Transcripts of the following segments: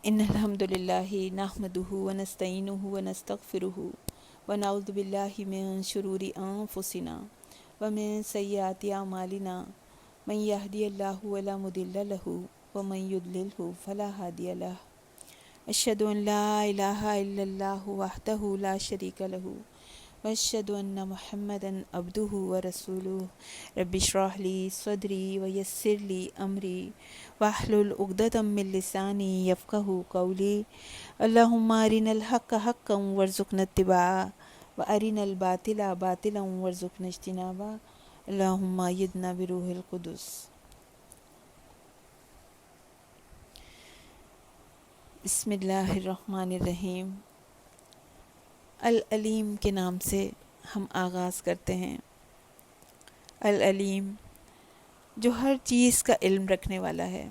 ان الحمد للہ نحمدہ ونستعینہ ونستغفرہ ونعوذ باللہ من شرور انفسنا ومن سیئات اعمالنا من یہدی اللہ فلا مضل لہ ومن یضلل فلا ہادی لہ اشہد ان لا الہ الا اللہ وحدہ لا شریک لہ واشہد ان محمدا عبدہ ورسولہ رب اشرح لی صدری ویسر لی امری واحلل عقدۃ من لسانی یفقہوا قولی اللہم ارنا الحق حقا وارزقنا اتباعہ وارنا الباطل باطلا وارزقنا اجتنابہ اللہم ایدنا بروح القدس۔ بسم اللہ الرحمن الرحیم۔ العلیم کے نام سے ہم آغاز کرتے ہیں۔ العلیم جو ہر چیز کا علم رکھنے والا ہے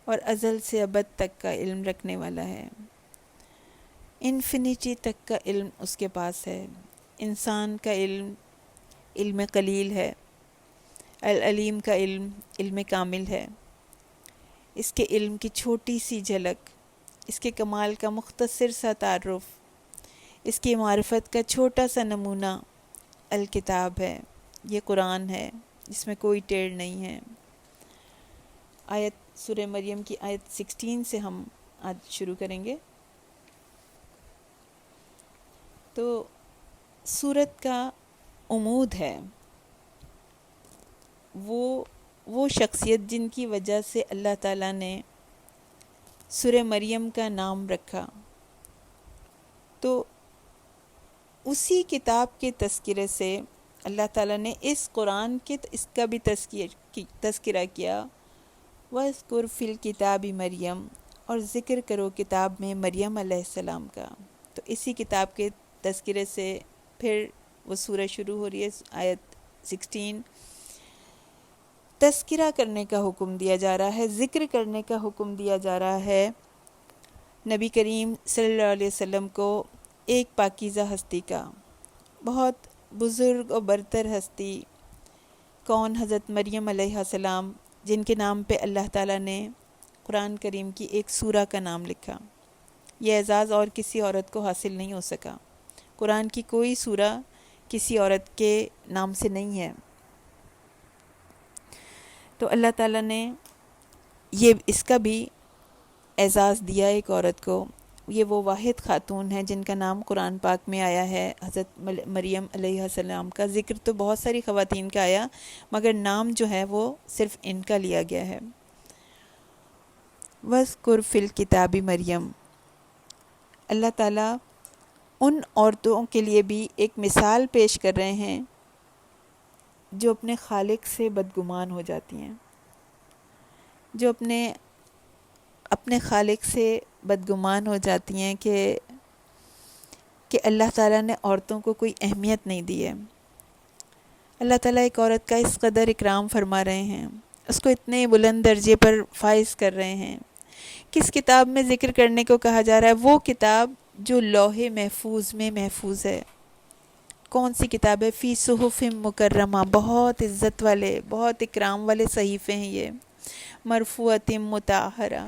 اور ازل سے ابد تک کا علم رکھنے والا ہے، انفینٹی تک کا علم اس کے پاس ہے۔ انسان کا علم قلیل ہے، العلیم کا علم کامل ہے۔ اس کے علم کی چھوٹی سی جھلک، اس کے کمال کا مختصر سا تعارف، اس کی معرفت کا چھوٹا سا نمونہ الکتاب ہے، یہ قرآن ہے، جس میں کوئی ٹیڑھ نہیں ہے۔ آیت سورہ مریم کی آیت 16 سے ہم آج شروع کریں گے۔ تو سورت کا عمود ہے وہ شخصیت جن کی وجہ سے اللہ تعالیٰ نے سورہ مریم کا نام رکھا، تو اسی کتاب کے تذکرے سے اللہ تعالیٰ نے اس قرآن کے اس کا بھی تذکرہ کیا۔ وَاذْكُرْ فِي الْكِتَابِ مریم، اور ذکر کرو کتاب میں مریم علیہ السلام کا۔ تو اسی کتاب کے تذکرے سے پھر وہ سورہ شروع ہو رہی ہے، آیت 16۔ تذکرہ کرنے کا حکم دیا جا رہا ہے، ذکر کرنے کا حکم دیا جا رہا ہے نبی کریم صلی اللہ علیہ وسلم کو، ایک پاکیزہ ہستی کا، بہت بزرگ و برتر ہستی، کون؟ حضرت مریم علیہ السلام، جن کے نام پہ اللہ تعالیٰ نے قرآن کریم کی ایک سورہ کا نام لکھا۔ یہ اعزاز اور کسی عورت کو حاصل نہیں ہو سکا۔ قرآن کی کوئی سورہ کسی عورت کے نام سے نہیں ہے۔ تو اللہ تعالیٰ نے اس کا بھی اعزاز دیا ایک عورت کو۔ یہ وہ واحد خاتون ہے جن کا نام قرآن پاک میں آیا ہے، حضرت مریم علیہ السلام کا ذکر تو بہت ساری خواتین کا آیا، مگر نام جو ہے وہ صرف ان کا لیا گیا ہے۔ وَاذْكُرْ فِي الْكِتَابِ مریم، اللہ تعالیٰ ان عورتوں کے لیے بھی ایک مثال پیش کر رہے ہیں جو اپنے خالق سے بدگمان ہو جاتی ہیں، جو اپنے خالق سے بدگمان ہو جاتی ہیں کہ اللہ تعالیٰ نے عورتوں کو کوئی اہمیت نہیں دی ہے۔ اللہ تعالیٰ ایک عورت کا اس قدر اکرام فرما رہے ہیں، اس کو اتنے بلند درجے پر فائز کر رہے ہیں۔ کس کتاب میں ذکر کرنے کو کہا جا رہا ہے؟ وہ کتاب جو لوح محفوظ میں محفوظ ہے۔ کون سی کتاب ہے؟ فی صحف مکرمہ، بہت عزت والے، بہت اکرام والے صحیفے ہیں یہ، مرفوعۃ مطہرہ،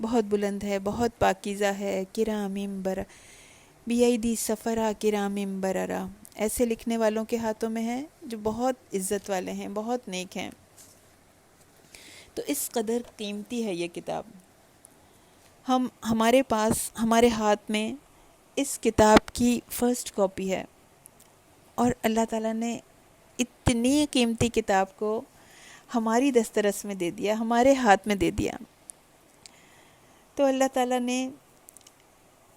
بہت بلند ہے، بہت پاکیزہ ہے، کرام بیدی سفرہ کرام بررہ، ایسے لکھنے والوں کے ہاتھوں میں ہے جو بہت عزت والے ہیں، بہت نیک ہیں۔ تو اس قدر قیمتی ہے یہ کتاب۔ ہمارے پاس، ہمارے ہاتھ میں اس کتاب کی فرسٹ کاپی ہے، اور اللہ تعالیٰ نے اتنی قیمتی کتاب کو ہماری دسترس میں دے دیا، ہمارے ہاتھ میں دے دیا۔ تو اللہ تعالیٰ نے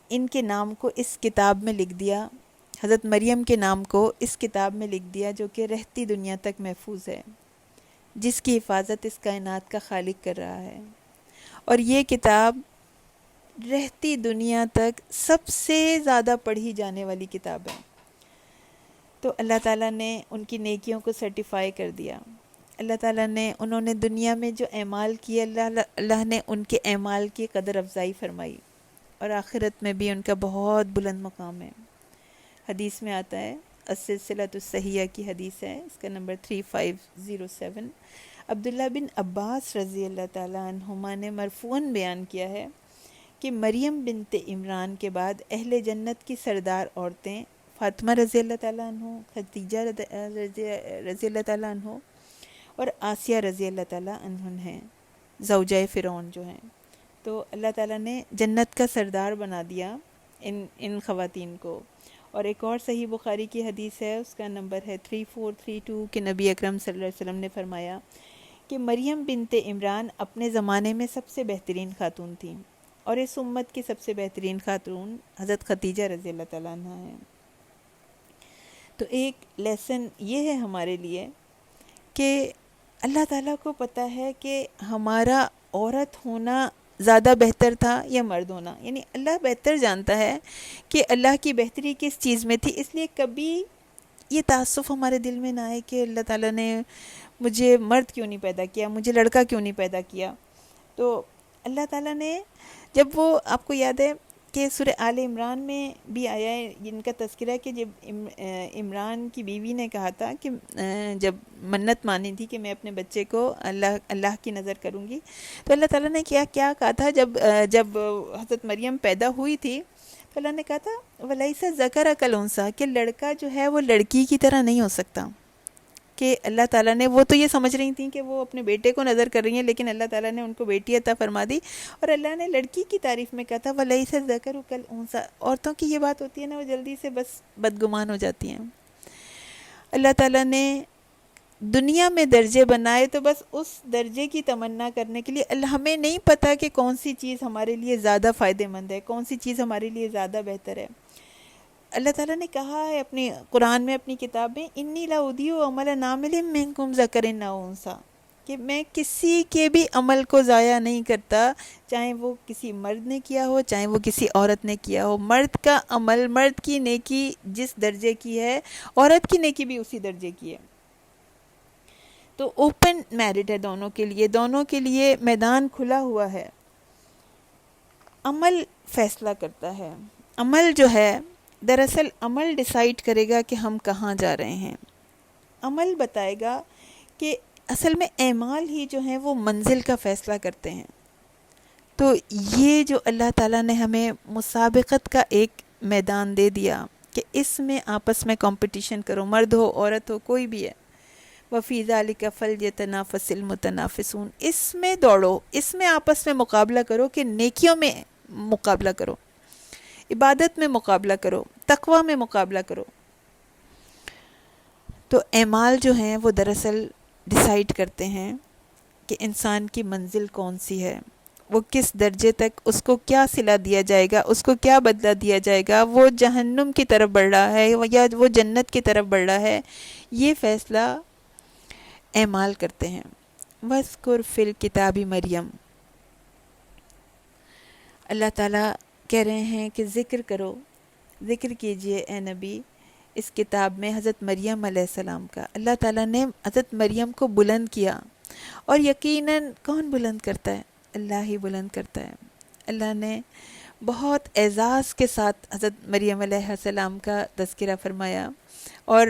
ان کے نام کو اس کتاب میں لکھ دیا، حضرت مریم کے نام کو اس کتاب میں لکھ دیا، جو کہ رہتی دنیا تک محفوظ ہے، جس کی حفاظت اس کائنات کا خالق کر رہا ہے۔ اور یہ کتاب رہتی دنیا تک سب سے زیادہ پڑھی جانے والی کتاب ہے۔ تو اللہ تعالیٰ نے ان کی نیکیوں کو سرٹیفائی کر دیا۔ اللہ تعالیٰ نے، انہوں نے دنیا میں جو اعمال کیے، اللہ نے ان کے اعمال کی قدر افزائی فرمائی، اور آخرت میں بھی ان کا بہت بلند مقام ہے۔ حدیث میں آتا ہے، السلسلۃ الصحیحہ کی حدیث ہے، اس کا نمبر 3507، عبداللہ بن عباس رضی اللہ تعالیٰ عنہما نے مرفوعاً بیان کیا ہے کہ مریم بنت عمران کے بعد اہل جنت کی سردار عورتیں فاطمہ رضی اللہ تعالیٰ عنہ، خدیجہ رضی اللہ تعالیٰ عنہ اور آسیہ رضی اللہ تعالیٰ عنہ ہیں، زوجہ فرعون جو ہیں۔ تو اللہ تعالیٰ نے جنت کا سردار بنا دیا ان خواتین کو۔ اور ایک اور صحیح بخاری کی حدیث ہے، اس کا نمبر ہے 3432 کہ نبی اکرم صلی اللہ علیہ وسلم نے فرمایا کہ مریم بنت عمران اپنے زمانے میں سب سے بہترین خاتون تھیں، اور اس امت کی سب سے بہترین خاتون حضرت خدیجہ رضی اللہ تعالیٰ عنہ ہیں۔ تو ایک لیسن یہ ہے ہمارے لیے کہ اللہ تعالیٰ کو پتہ ہے کہ ہمارا عورت ہونا زیادہ بہتر تھا یا مرد ہونا، یعنی اللہ بہتر جانتا ہے کہ اللہ کی بہتری کس چیز میں تھی۔ اس لیے کبھی یہ تعصف ہمارے دل میں نہ آئے کہ اللہ تعالیٰ نے مجھے مرد کیوں نہیں پیدا کیا، مجھے لڑکا کیوں نہیں پیدا کیا۔ تو اللہ تعالیٰ نے جب وہ، آپ کو یاد ہے کہ سورہ آل عمران میں بھی آیا ہے جن کا تذکرہ ہے کہ جب عمران کی بیوی نے کہا تھا کہ جب منت مانی تھی کہ میں اپنے بچے کو اللہ کی نظر کروں گی، تو اللہ تعالیٰ نے کیا کہا تھا جب حضرت مریم پیدا ہوئی تھی، تو اللہ نے کہا تھا وَلَيْسَ ذَكَرَ كَالْأُنثىٰ، کہ لڑکا جو ہے وہ لڑکی کی طرح نہیں ہو سکتا۔ کہ اللہ تعالیٰ نے، وہ تو یہ سمجھ رہی تھیں کہ وہ اپنے بیٹے کو نظر کر رہی ہیں، لیکن اللہ تعالیٰ نے ان کو بیٹی عطا فرما دی، اور اللہ نے لڑکی کی تعریف میں کہا تھا وَلَيْسَ الذَّكَرُ كَالْأُنثىٰ۔ عورتوں کی یہ بات ہوتی ہے نا، وہ جلدی سے بس بدگمان ہو جاتی ہیں۔ اللہ تعالیٰ نے دنیا میں درجے بنائے تو بس اس درجے کی تمنا کرنے کے لیے، ہمیں نہیں پتہ کہ کون سی چیز ہمارے لیے زیادہ فائدہ مند ہے، کون سی چیز ہمارے لیے زیادہ بہتر ہے۔ اللہ تعالیٰ نے کہا ہے اپنی قرآن میں، اپنی کتاب میں، انی لا اضیع عمل عامل منکم ذکر او انثی، کہ میں کسی کے بھی عمل کو ضائع نہیں کرتا، چاہے وہ کسی مرد نے کیا ہو، چاہے وہ کسی عورت نے کیا ہو۔ مرد کا عمل، مرد کی نیکی جس درجے کی ہے، عورت کی نیکی بھی اسی درجے کی ہے۔ تو اوپن میرٹ ہے دونوں کے لیے میدان کھلا ہوا ہے۔ عمل فیصلہ کرتا ہے، عمل جو ہے، دراصل عمل ڈیسائیڈ کرے گا کہ ہم کہاں جا رہے ہیں۔ عمل بتائے گا کہ اصل میں اعمال ہی جو ہیں وہ منزل کا فیصلہ کرتے ہیں۔ تو یہ جو اللہ تعالیٰ نے ہمیں مسابقت کا ایک میدان دے دیا کہ اس میں آپس میں کمپٹیشن کرو، مرد ہو عورت ہو کوئی بھی ہے، وَفِي ذَلِكَ فَلْيَتَنَافَسِ الْمُتَنَافِسُونَ، اس میں دوڑو، اس میں آپس میں مقابلہ کرو، کہ نیکیوں میں مقابلہ کرو، عبادت میں مقابلہ کرو، تقوی میں مقابلہ کرو۔ تو اعمال جو ہیں وہ دراصل ڈیسائیڈ کرتے ہیں کہ انسان کی منزل کون سی ہے، وہ کس درجے تک، اس کو کیا صلہ دیا جائے گا، اس کو کیا بدلہ دیا جائے گا، وہ جہنم کی طرف بڑھ رہا ہے یا وہ جنت کی طرف بڑھ رہا ہے۔ یہ فیصلہ اعمال کرتے ہیں۔ وَاذْكُرْ فِي الْكِتَابِ مریم، اللہ تعالیٰ کہہ رہے ہیں کہ ذکر کیجئے اے نبی اس کتاب میں حضرت مریم علیہ السلام کا۔ اللہ تعالیٰ نے حضرت مریم کو بلند کیا، اور یقیناً کون بلند کرتا ہے؟ اللہ ہی بلند کرتا ہے۔ اللہ نے بہت اعزاز کے ساتھ حضرت مریم علیہ السلام کا تذکرہ فرمایا، اور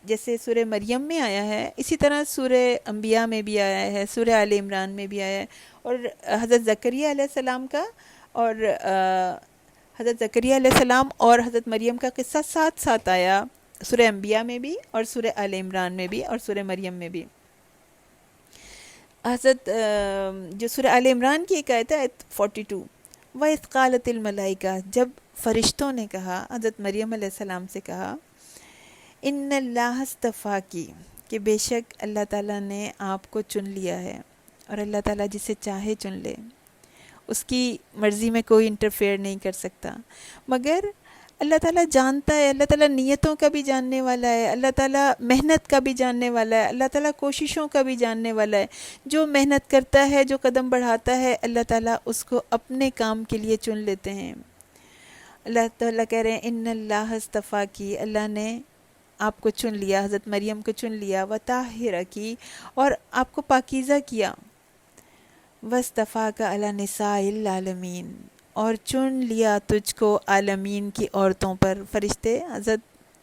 جیسے سورہ مریم میں آیا ہے اسی طرح سورہ انبیاء میں بھی آیا ہے، سورہ آل عمران میں بھی آیا ہے، اور حضرت زکریا علیہ السلام کا، اور حضرت زکریا علیہ السلام اور حضرت مریم کا قصہ ساتھ ساتھ آیا، سورہ انبیاء میں بھی اور سورہ آل عمران میں بھی اور سورہ مریم میں بھی۔ حضرت جو سورہ آل عمران کی ایک آیت ہے، آیت 42، وَإِذْ قَالَتِ الْمَلَائِكَةُ، جب فرشتوں نے کہا، حضرت مریم علیہ السلام سے کہا، اِنَّ اللَّهَ اسْتَفَاكِ، کہ بے شک اللہ تعالیٰ نے آپ کو چن لیا ہے، اور اللہ تعالیٰ جسے چاہے چن لے، اس کی مرضی میں کوئی انٹرفیئر نہیں کر سکتا۔ مگر اللہ تعالیٰ جانتا ہے، اللہ تعالیٰ نیتوں کا بھی جاننے والا ہے، اللہ تعالیٰ محنت کا بھی جاننے والا ہے، اللہ تعالیٰ کوششوں کا بھی جاننے والا ہے۔ جو محنت کرتا ہے، جو قدم بڑھاتا ہے، اللہ تعالیٰ اس کو اپنے کام کے لیے چن لیتے ہیں۔ اللہ تعالیٰ کہہ رہے ہیں ان اللہ اصطفاکی، اللہ نے آپ کو چن لیا، حضرت مریم کو چن لیا، وطاہرکی، اور آپ کو پاکیزہ کیا، واصطفاک علی نساء العالمین، اور چن لیا تجھ کو عالمین کی عورتوں پر۔ فرشتے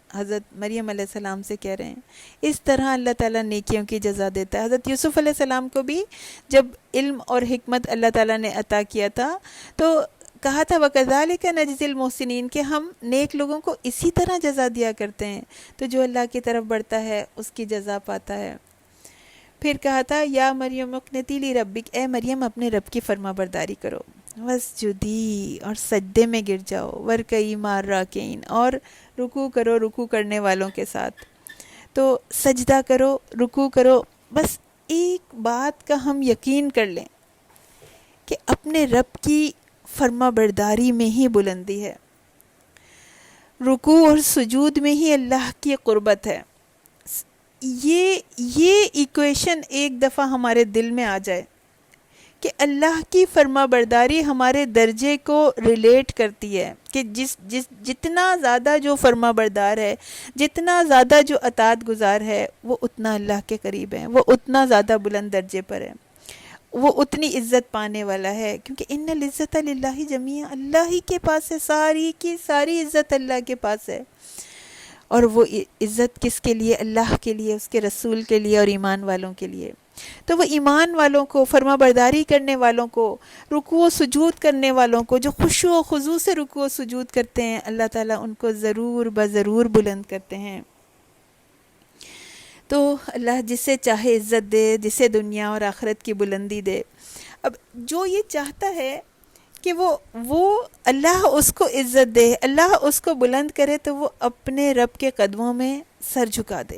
حضرت مریم علیہ السلام سے کہہ رہے ہیں اس طرح اللہ تعالیٰ نیکیوں کی جزا دیتا ہے۔ حضرت یوسف علیہ السلام کو بھی جب علم اور حکمت اللہ تعالیٰ نے عطا کیا تھا، تو کہا تھا وَكَذَلِكَ نَجْزِي الْمُحْسِنِينَ کہ ہم نیک لوگوں کو اسی طرح جزا دیا کرتے ہیں. تو جو اللہ کی طرف بڑھتا ہے اس کی جزا پاتا ہے. پھر کہا تھا یا مریم اقنتی لی ربک، اے مریم اپنے رب کی فرما برداری کرو. وَاسْجُدِي اور سجدے میں گر جاؤ. وَارْكَعِي مَعَ الرَّاكِعِينَ اور رکوع کرو رکوع کرنے والوں کے ساتھ. تو سجدہ کرو رکوع کرو. بس ایک بات کا ہم یقین کر لیں کہ اپنے رب کی فرما برداری میں ہی بلندی ہے، رکوع اور سجود میں ہی اللہ کی قربت ہے. یہ ایکویشن ایک دفعہ ہمارے دل میں آ جائے کہ اللہ کی فرما برداری ہمارے درجے کو ریلیٹ کرتی ہے کہ جتنا زیادہ جو فرما بردار ہے، جتنا زیادہ جو اطاعت گزار ہے، وہ اتنا اللہ کے قریب ہے، وہ اتنا زیادہ بلند درجے پر ہے، وہ اتنی عزت پانے والا ہے. کیونکہ ان العزت للہ جمیعا، اللہ ہی کے پاس ہے، ساری کی ساری عزت اللہ کے پاس ہے. اور وہ عزت کس کے لیے؟ اللہ کے لیے، اس کے رسول کے لیے اور ایمان والوں کے لیے. تو وہ ایمان والوں کو، فرما برداری کرنے والوں کو، رکوع و سجود کرنے والوں کو، جو خشوع و خضوع سے رکوع و سجود کرتے ہیں، اللہ تعالیٰ ان کو ضرور بضرور بلند کرتے ہیں. تو اللہ جسے چاہے عزت دے، جسے دنیا اور آخرت کی بلندی دے. اب جو یہ چاہتا ہے کہ وہ اللہ اس کو عزت دے، اللہ اس کو بلند کرے، تو وہ اپنے رب کے قدموں میں سر جھکا دے،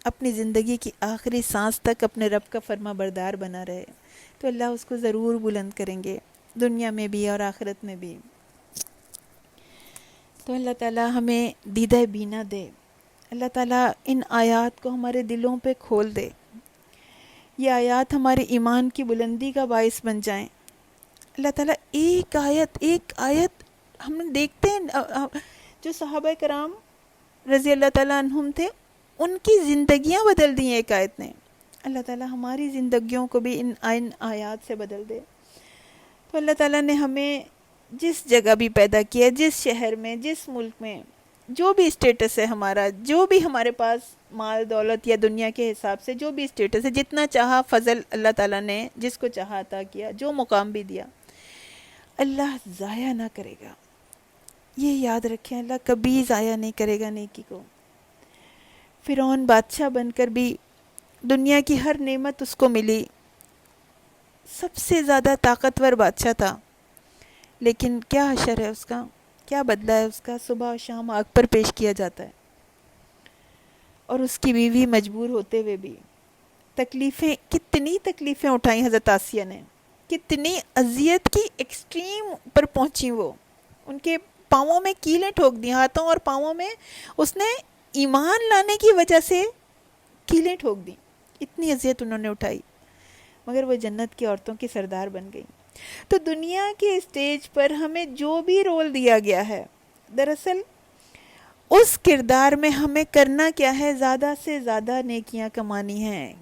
اپنی زندگی کی آخری سانس تک اپنے رب کا فرما بردار بنا رہے، تو اللہ اس کو ضرور بلند کریں گے، دنیا میں بھی اور آخرت میں بھی. تو اللہ تعالیٰ ہمیں دیدہ بینا دے. اللہ تعالیٰ ان آیات کو ہمارے دلوں پہ کھول دے. یہ آیات ہمارے ایمان کی بلندی کا باعث بن جائیں. اللہ تعالیٰ ایک آیت ہم دیکھتے ہیں جو صحابہ کرام رضی اللہ تعالیٰ عنہم تھے، ان کی زندگیاں بدل دی ہیں ایک آیت نے. اللہ تعالیٰ ہماری زندگیوں کو بھی ان آیات سے بدل دے. تو اللہ تعالیٰ نے ہمیں جس جگہ بھی پیدا کیا، جس شہر میں، جس ملک میں، جو بھی اسٹیٹس ہے ہمارا، جو بھی ہمارے پاس مال دولت یا دنیا کے حساب سے جو بھی اسٹیٹس ہے، جتنا چاہا فضل اللہ تعالیٰ نے جس کو چاہا عطا کیا، جو مقام بھی دیا، اللہ ضائع نہ کرے گا. یہ یاد رکھیں، اللہ کبھی ضائع نہیں کرے گا نیکی کو. فرعون بادشاہ بن کر بھی دنیا کی ہر نعمت اس کو ملی، سب سے زیادہ طاقتور بادشاہ تھا، لیکن کیا حشر ہے اس کا، کیا بدلہ ہے اس کا؟ صبح و شام آگ پر پیش کیا جاتا ہے. اور اس کی بیوی مجبور ہوتے ہوئے بھی کتنی تکلیفیں اٹھائیں حضرت آسیہ نے، کتنی اذیت کی ایکسٹریم پر پہنچی. وہ ان کے پاؤں میں کیلیں ٹھوک دی، ہاتھوں اور پاؤں میں اس نے ایمان لانے کی وجہ سے کیلیں ٹھوک دی. اتنی اذیت انہوں نے اٹھائی، مگر وہ جنت کی عورتوں کی سردار بن گئی. تو دنیا کے اسٹیج پر ہمیں جو بھی رول دیا گیا ہے، دراصل اس کردار میں ہمیں کرنا کیا ہے؟ زیادہ سے زیادہ نیکیاں کمانی ہیں.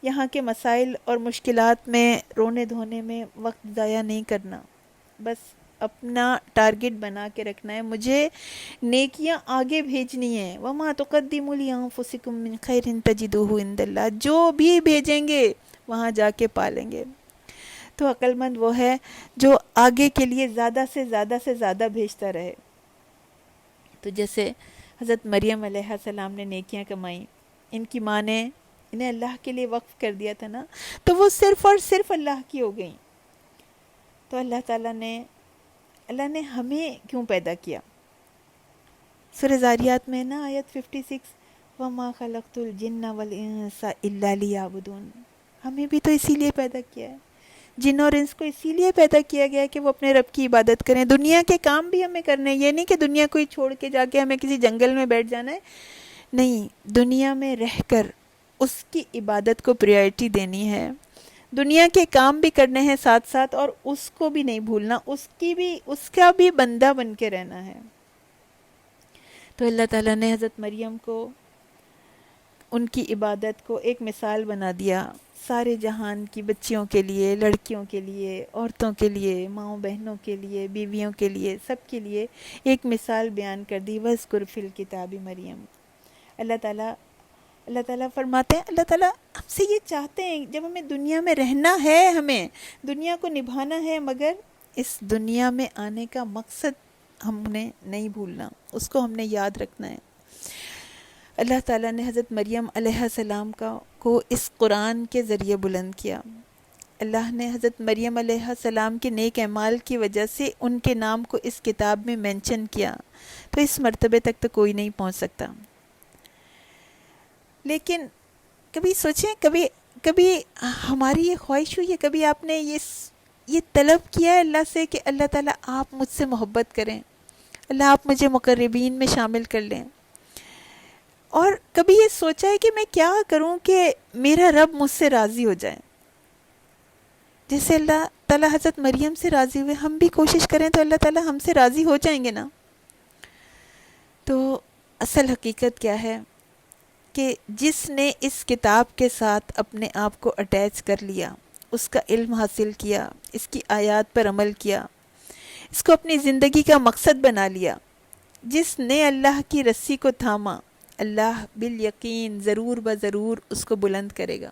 یہاں کے مسائل اور مشکلات میں رونے دھونے میں وقت ضائع نہیں کرنا، بس اپنا ٹارگٹ بنا کے رکھنا ہے، مجھے نیکیاں آگے بھیجنی ہیں. وَمَا تُقَدِّمُوا لِأَنفُسِكُم مِّن خَيْرٍ تَجِدُوهُ عِندَ اللَّهِ، جو بھی بھیجیں گے وہاں جا کے پالیں گے. تو عقل مند وہ ہے جو آگے کے لیے زیادہ سے زیادہ بھیجتا رہے. تو جیسے حضرت مریم علیہ السلام نے نیکیاں کمائیں، ان کی ماں نے انہیں اللہ کے لیے وقف کر دیا تھا نا، تو وہ صرف اور صرف اللہ کی ہو گئیں. تو اللہ نے ہمیں کیوں پیدا کیا؟ سورہ زاریات میں نا آیت 56 وَمَا خَلَقْتُ الْجِنَّ وَالْإِنسَ إِلَّا لِيَعْبُدُونَ، ہمیں بھی تو اسی لیے پیدا کیا ہے. جن اور انس کو اسی لیے پیدا کیا گیا کہ وہ اپنے رب کی عبادت کریں. دنیا کے کام بھی ہمیں کرنے، یہ نہیں کہ دنیا کو ہی چھوڑ کے جا کے ہمیں کسی جنگل میں بیٹھ جانا ہے، نہیں، دنیا میں رہ کر اس کی عبادت کو پریورٹی دینی ہے. دنیا کے کام بھی کرنے ہیں ساتھ ساتھ، اور اس کو بھی نہیں بھولنا، اس کا بھی بندہ بن کے رہنا ہے. تو اللہ تعالیٰ نے حضرت مریم کو، ان کی عبادت کو ایک مثال بنا دیا سارے جہان کی بچیوں کے لیے، لڑکیوں کے لیے، عورتوں کے لیے، ماؤں بہنوں کے لیے، بیویوں کے لیے، سب کے لیے ایک مثال بیان کر دی. وَاذْكُرْ فِي الْكِتَابِ مریم. اللہ تعالیٰ فرماتے ہیں، اللہ تعالیٰ ہم سے یہ چاہتے ہیں، جب ہمیں دنیا میں رہنا ہے، ہمیں دنیا کو نبھانا ہے، مگر اس دنیا میں آنے کا مقصد ہم نے نہیں بھولنا، اس کو ہم نے یاد رکھنا ہے۔ اللہ تعالیٰ نے حضرت مریم علیہ السلام کو اس قرآن کے ذریعے بلند کیا۔ اللہ نے حضرت مریم علیہ السلام کے نیک اعمال کی وجہ سے ان کے نام کو اس کتاب میں مینشن کیا، تو اس مرتبے تک تو کوئی نہیں پہنچ سکتا۔ لیکن کبھی سوچیں، کبھی ہماری یہ خواہش ہوئی ہے، کبھی آپ نے یہ طلب کیا ہے اللہ سے کہ اللہ تعالیٰ آپ مجھ سے محبت کریں، اللہ آپ مجھے مقربین میں شامل کر لیں؟ اور کبھی یہ سوچا ہے کہ میں کیا کروں کہ میرا رب مجھ سے راضی ہو جائے؟ جیسے اللہ تعالیٰ حضرت مریم سے راضی ہوئے، ہم بھی کوشش کریں تو اللہ تعالیٰ ہم سے راضی ہو جائیں گے نا۔ تو اصل حقیقت کیا ہے کہ جس نے اس کتاب کے ساتھ اپنے آپ کو اٹیچ کر لیا، اس کا علم حاصل کیا، اس کی آیات پر عمل کیا، اس کو اپنی زندگی کا مقصد بنا لیا، جس نے اللہ کی رسی کو تھاما، اللہ بالیقین ضرور بضرور اس کو بلند کرے گا۔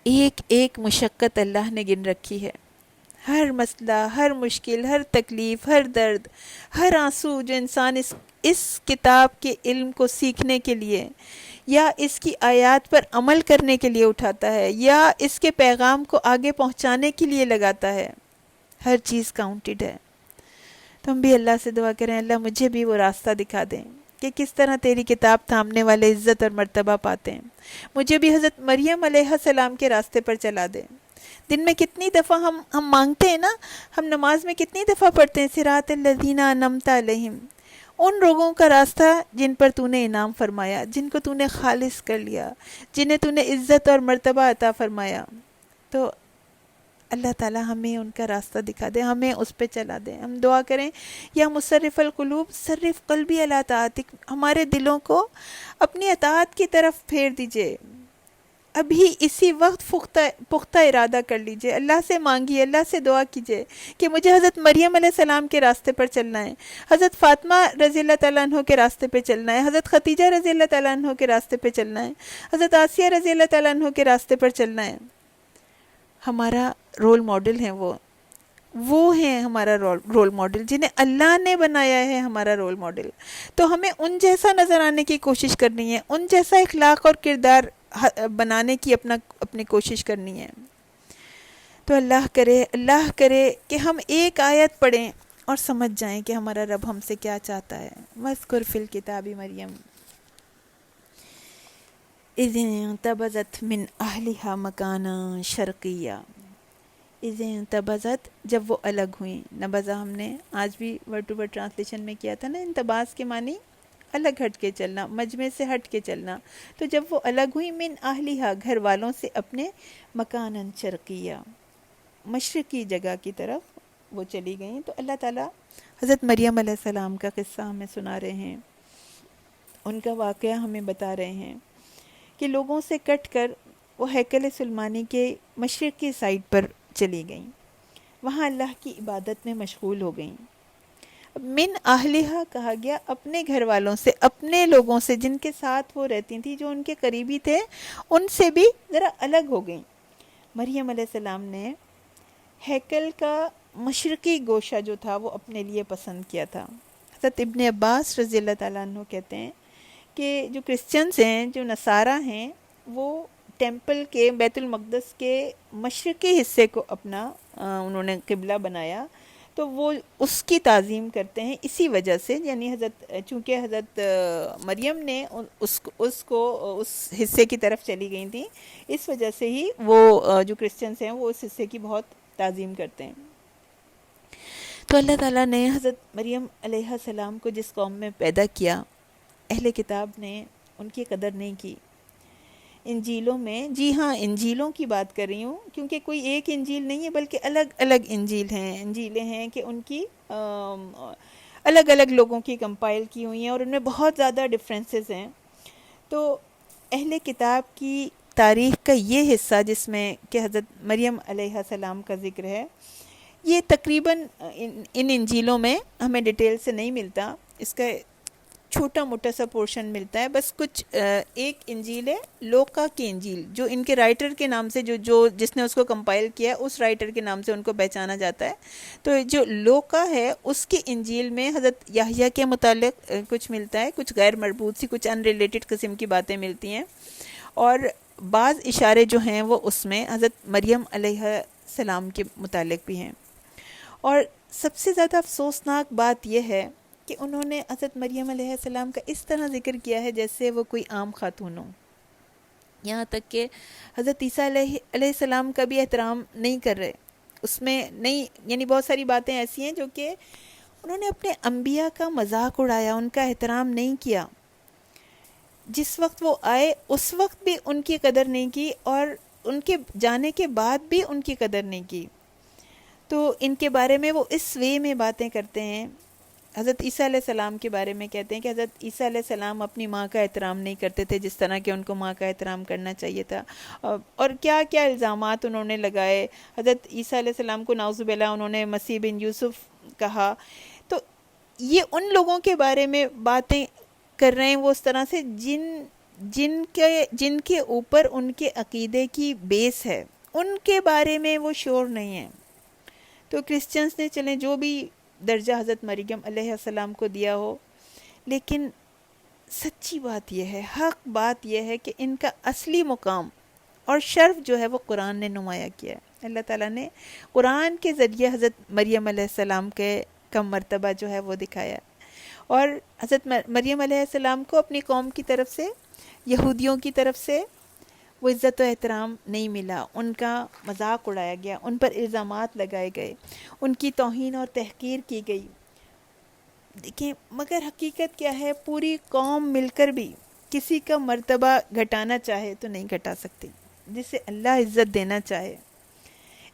ایک ایک مشقت اللہ نے گن رکھی ہے، ہر مسئلہ، ہر مشکل، ہر تکلیف، ہر درد، ہر آنسو جو انسان اس کتاب کے علم کو سیکھنے کے لیے یا اس کی آیات پر عمل کرنے کے لیے اٹھاتا ہے یا اس کے پیغام کو آگے پہنچانے کے لیے لگاتا ہے، ہر چیز کاؤنٹڈ ہے۔ تو ہم بھی اللہ سے دعا کریں، اللہ مجھے بھی وہ راستہ دکھا دیں کہ کس طرح تیری کتاب تھامنے والے عزت اور مرتبہ پاتے ہیں، مجھے بھی حضرت مریم علیہ السلام کے راستے پر چلا دیں۔ دن میں کتنی دفعہ ہم مانگتے ہیں نا، ہم نماز میں کتنی دفعہ پڑھتے ہیں صراط الذین انعمت علیہم، ان لوگوں کا راستہ جن پر تو نے انعام فرمایا، جن کو تو نے خالص کر لیا، جنہیں تو نے عزت اور مرتبہ عطا فرمایا۔ تو اللہ تعالیٰ ہمیں ان کا راستہ دکھا دے، ہمیں اس پہ چلا دے۔ ہم دعا کریں، یا مصرف القلوب صرف قلبی علی طاعتک، ہمارے دلوں کو اپنی اطاعت کی طرف پھیر دیجئے، ابھی اسی وقت پختہ ارادہ کر لیجئے، اللہ سے مانگیے، اللہ سے دعا کیجئے کہ مجھے حضرت مریم علیہ السلام کے راستے پر چلنا ہے، حضرت فاطمہ رضی اللہ تعالیٰ عنہ کے راستے پہ چلنا ہے، حضرت خدیجہ رضی اللہ تعالیٰ عنہ کے راستے پہ چلنا ہے، حضرت آسیہ رضی اللہ تعالیٰ عنہ کے راستے پر چلنا ہے۔ ہمارا رول ماڈل ہیں وہ ہیں ہمارا رول ماڈل، جنہیں اللہ نے بنایا ہے ہمارا رول ماڈل۔ تو ہمیں ان جیسا نظر آنے کی کوشش کرنی ہے، ان جیسا اخلاق اور کردار بنانے کی اپنی کوشش کرنی ہے۔ تو اللہ کرے کہ ہم ایک آیت پڑھیں اور سمجھ جائیں کہ ہمارا رب ہم سے کیا چاہتا ہے۔ وَاذْكُرْ فِي الْكِتَابِ مریم اذ انتبذت من اہلها مکانا شرقیہ، اذ انتبذت جب وہ الگ ہوئیں، نبذہ ہم نے آج بھی ورڈ ٹو ورڈ ٹرانسلیشن میں کیا تھا نا، انتباز کے معنی الگ ہٹ کے چلنا، مجمع سے ہٹ کے چلنا۔ تو جب وہ الگ ہوئی من اہلہا گھر والوں سے اپنے، مکانا شرقیہ مشرقی جگہ کی طرف وہ چلی گئیں۔ تو اللہ تعالیٰ حضرت مریم علیہ السلام کا قصہ ہمیں سنا رہے ہیں، ان کا واقعہ ہمیں بتا رہے ہیں کہ لوگوں سے کٹ کر وہ ہیکل سلیمانی کے مشرقی سائڈ پر چلی گئیں، وہاں اللہ کی عبادت میں مشغول ہو گئیں۔ من اہلہا کہا گیا اپنے گھر والوں سے، اپنے لوگوں سے جن کے ساتھ وہ رہتی تھیں، جو ان کے قریبی تھے، ان سے بھی ذرا الگ ہو گئیں۔ مریم علیہ السلام نے ہیکل کا مشرقی گوشہ جو تھا وہ اپنے لیے پسند کیا تھا۔ حضرت ابن عباس رضی اللہ تعالیٰ عنہ کہتے ہیں کہ جو کرسچنز ہیں، جو نصارہ ہیں، وہ ٹیمپل کے بیت المقدس کے مشرقی حصے کو اپنا انہوں نے قبلہ بنایا، تو وہ اس کی تعظیم کرتے ہیں اسی وجہ سے، یعنی چونکہ حضرت مریم نے اس حصے کی طرف چلی گئی تھیں، اس وجہ سے ہی وہ جو کرسچنز ہیں وہ اس حصے کی بہت تعظیم کرتے ہیں۔ تو اللہ تعالیٰ نے حضرت مریم علیہ السلام کو جس قوم میں پیدا کیا، اہل کتاب نے ان کی قدر نہیں کی۔ انجیلوں میں، جی ہاں انجیلوں کی بات کر رہی ہوں، کیونکہ کوئی ایک انجیل نہیں ہے بلکہ الگ الگ انجیلیں ہیں کہ ان کی الگ الگ لوگوں کی کمپائل کی ہوئی ہیں اور ان میں بہت زیادہ ڈفرینسز ہیں۔ تو اہل کتاب کی تاریخ کا یہ حصہ جس میں کہ حضرت مریم علیہ السلام کا ذکر ہے، یہ تقریباً ان انجیلوں میں ہمیں ڈیٹیل سے نہیں ملتا، اس کا چھوٹا موٹا سا پورشن ملتا ہے، بس کچھ ایک انجیل ہے لوکا کی انجیل، جو ان کے رائٹر کے نام سے جو جس نے اس کو کمپائل کیا ہے اس رائٹر کے نام سے ان کو پہچانا جاتا ہے۔ تو جو لوکا ہے اس کی انجیل میں حضرت یحییٰ کے متعلق کچھ ملتا ہے، کچھ غیر مربوط سی، کچھ ان ریلیٹڈ قسم کی باتیں ملتی ہیں، اور بعض اشارے جو ہیں وہ اس میں حضرت مریم علیہ السلام کے متعلق بھی ہیں۔ اور سب سے زیادہ افسوسناک بات یہ ہے کہ انہوں نے حضرت مریم علیہ السلام کا اس طرح ذکر کیا ہے جیسے وہ کوئی عام خاتون ہو، یہاں تک کہ حضرت عیسیٰ علیہ السلام کا بھی احترام نہیں کر رہے اس میں، نہیں، یعنی بہت ساری باتیں ایسی ہیں جو کہ انہوں نے اپنے انبیاء کا مذاق اڑایا، ان کا احترام نہیں کیا، جس وقت وہ آئے اس وقت بھی ان کی قدر نہیں کی، اور ان کے جانے کے بعد بھی ان کی قدر نہیں کی۔ تو ان کے بارے میں وہ اس وے میں باتیں کرتے ہیں۔ حضرت عیسیٰ علیہ السلام کے بارے میں کہتے ہیں کہ حضرت عیسیٰ علیہ السلام اپنی ماں کا احترام نہیں کرتے تھے جس طرح کہ ان کو ماں کا احترام کرنا چاہیے تھا، اور کیا کیا الزامات انہوں نے لگائے۔ حضرت عیسیٰ علیہ السلام کو نعوذ باللہ انہوں نے مسیح بن یوسف کہا۔ تو یہ ان لوگوں کے بارے میں باتیں کر رہے ہیں وہ اس طرح سے جن کے اوپر ان کے عقیدے کی بیس ہے، ان کے بارے میں وہ شور نہیں ہے۔ تو کرسچنز نے چلیں جو بھی درجہ حضرت مریم علیہ السلام کو دیا ہو، لیکن سچی بات یہ ہے، حق بات یہ ہے کہ ان کا اصلی مقام اور شرف جو ہے وہ قرآن نے نمایاں کیا ہے۔ اللہ تعالیٰ نے قرآن کے ذریعے حضرت مریم علیہ السلام کا مرتبہ جو ہے وہ دکھایا، اور حضرت مریم علیہ السلام کو اپنی قوم کی طرف سے، یہودیوں کی طرف سے وہ عزت و احترام نہیں ملا، ان کا مذاق اڑایا گیا، ان پر الزامات لگائے گئے، ان کی توہین اور تحقیر کی گئی۔ دیکھیں مگر حقیقت کیا ہے، پوری قوم مل کر بھی کسی کا مرتبہ گھٹانا چاہے تو نہیں گھٹا سکتی۔ جسے اللہ عزت دینا چاہے،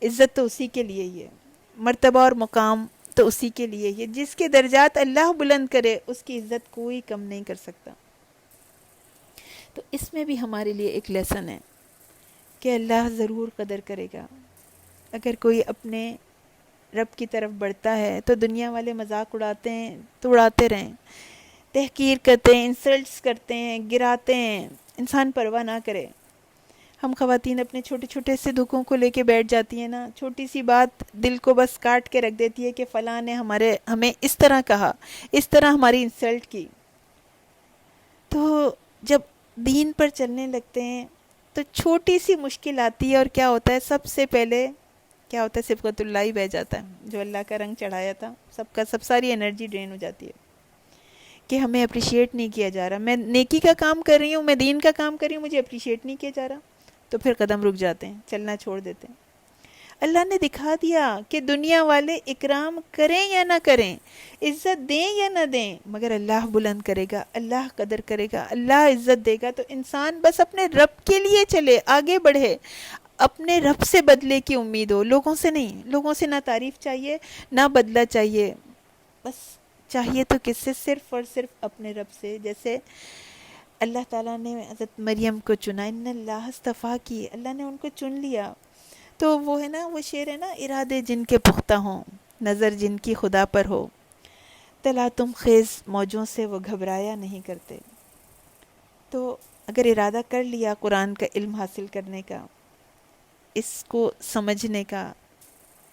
عزت تو اسی کے لیے ہی ہے، مرتبہ اور مقام تو اسی کے لیے ہی ہے۔ جس کے درجات اللہ بلند کرے اس کی عزت کوئی کم نہیں کر سکتا۔ تو اس میں بھی ہمارے لیے ایک لیسن ہے کہ اللہ ضرور قدر کرے گا۔ اگر کوئی اپنے رب کی طرف بڑھتا ہے تو دنیا والے مذاق اڑاتے ہیں تو اڑاتے رہیں، تحقیر کرتے ہیں، انسلٹس کرتے ہیں، گراتے ہیں، انسان پرواہ نہ کرے۔ ہم خواتین اپنے چھوٹے چھوٹے سے دکھوں کو لے کے بیٹھ جاتی ہیں نا، چھوٹی سی بات دل کو بس کاٹ کے رکھ دیتی ہے کہ فلاں نے ہمیں اس طرح کہا، اس طرح ہماری انسلٹ کی۔ تو جب دین پر چلنے لگتے ہیں تو چھوٹی سی مشکل آتی ہے اور کیا ہوتا ہے، سب سے پہلے کیا ہوتا ہے، صبغت اللہ ہی بہہ جاتا ہے، جو اللہ کا رنگ چڑھایا تھا سب ساری انرجی ڈرین ہو جاتی ہے کہ ہمیں اپریشیٹ نہیں کیا جا رہا، میں نیکی کا کام کر رہی ہوں، میں دین کا کام کر رہی ہوں، مجھے اپریشیٹ نہیں کیا جا رہا، تو پھر قدم رک جاتے ہیں، چلنا چھوڑ دیتے ہیں۔ اللہ نے دکھا دیا کہ دنیا والے اکرام کریں یا نہ کریں، عزت دیں یا نہ دیں، مگر اللہ بلند کرے گا، اللہ قدر کرے گا، اللہ عزت دے گا۔ تو انسان بس اپنے رب کے لیے چلے، آگے بڑھے، اپنے رب سے بدلے کی امید ہو، لوگوں سے نہیں۔ لوگوں سے نہ تعریف چاہیے نہ بدلہ چاہیے، بس چاہیے تو کس سے، صرف اور صرف اپنے رب سے۔ جیسے اللہ تعالیٰ نے حضرت مریم کو چنا، ان اللہ اصطفیٰ کی، اللہ نے ان کو چن لیا۔ تو وہ ہے نا، وہ شعر ہے نا، ارادے جن کے پختہ ہوں، نظر جن کی خدا پر ہو، تلاطم خیز موجوں سے وہ گھبرایا نہیں کرتے۔ تو اگر ارادہ کر لیا قرآن کا علم حاصل کرنے کا، اس کو سمجھنے کا،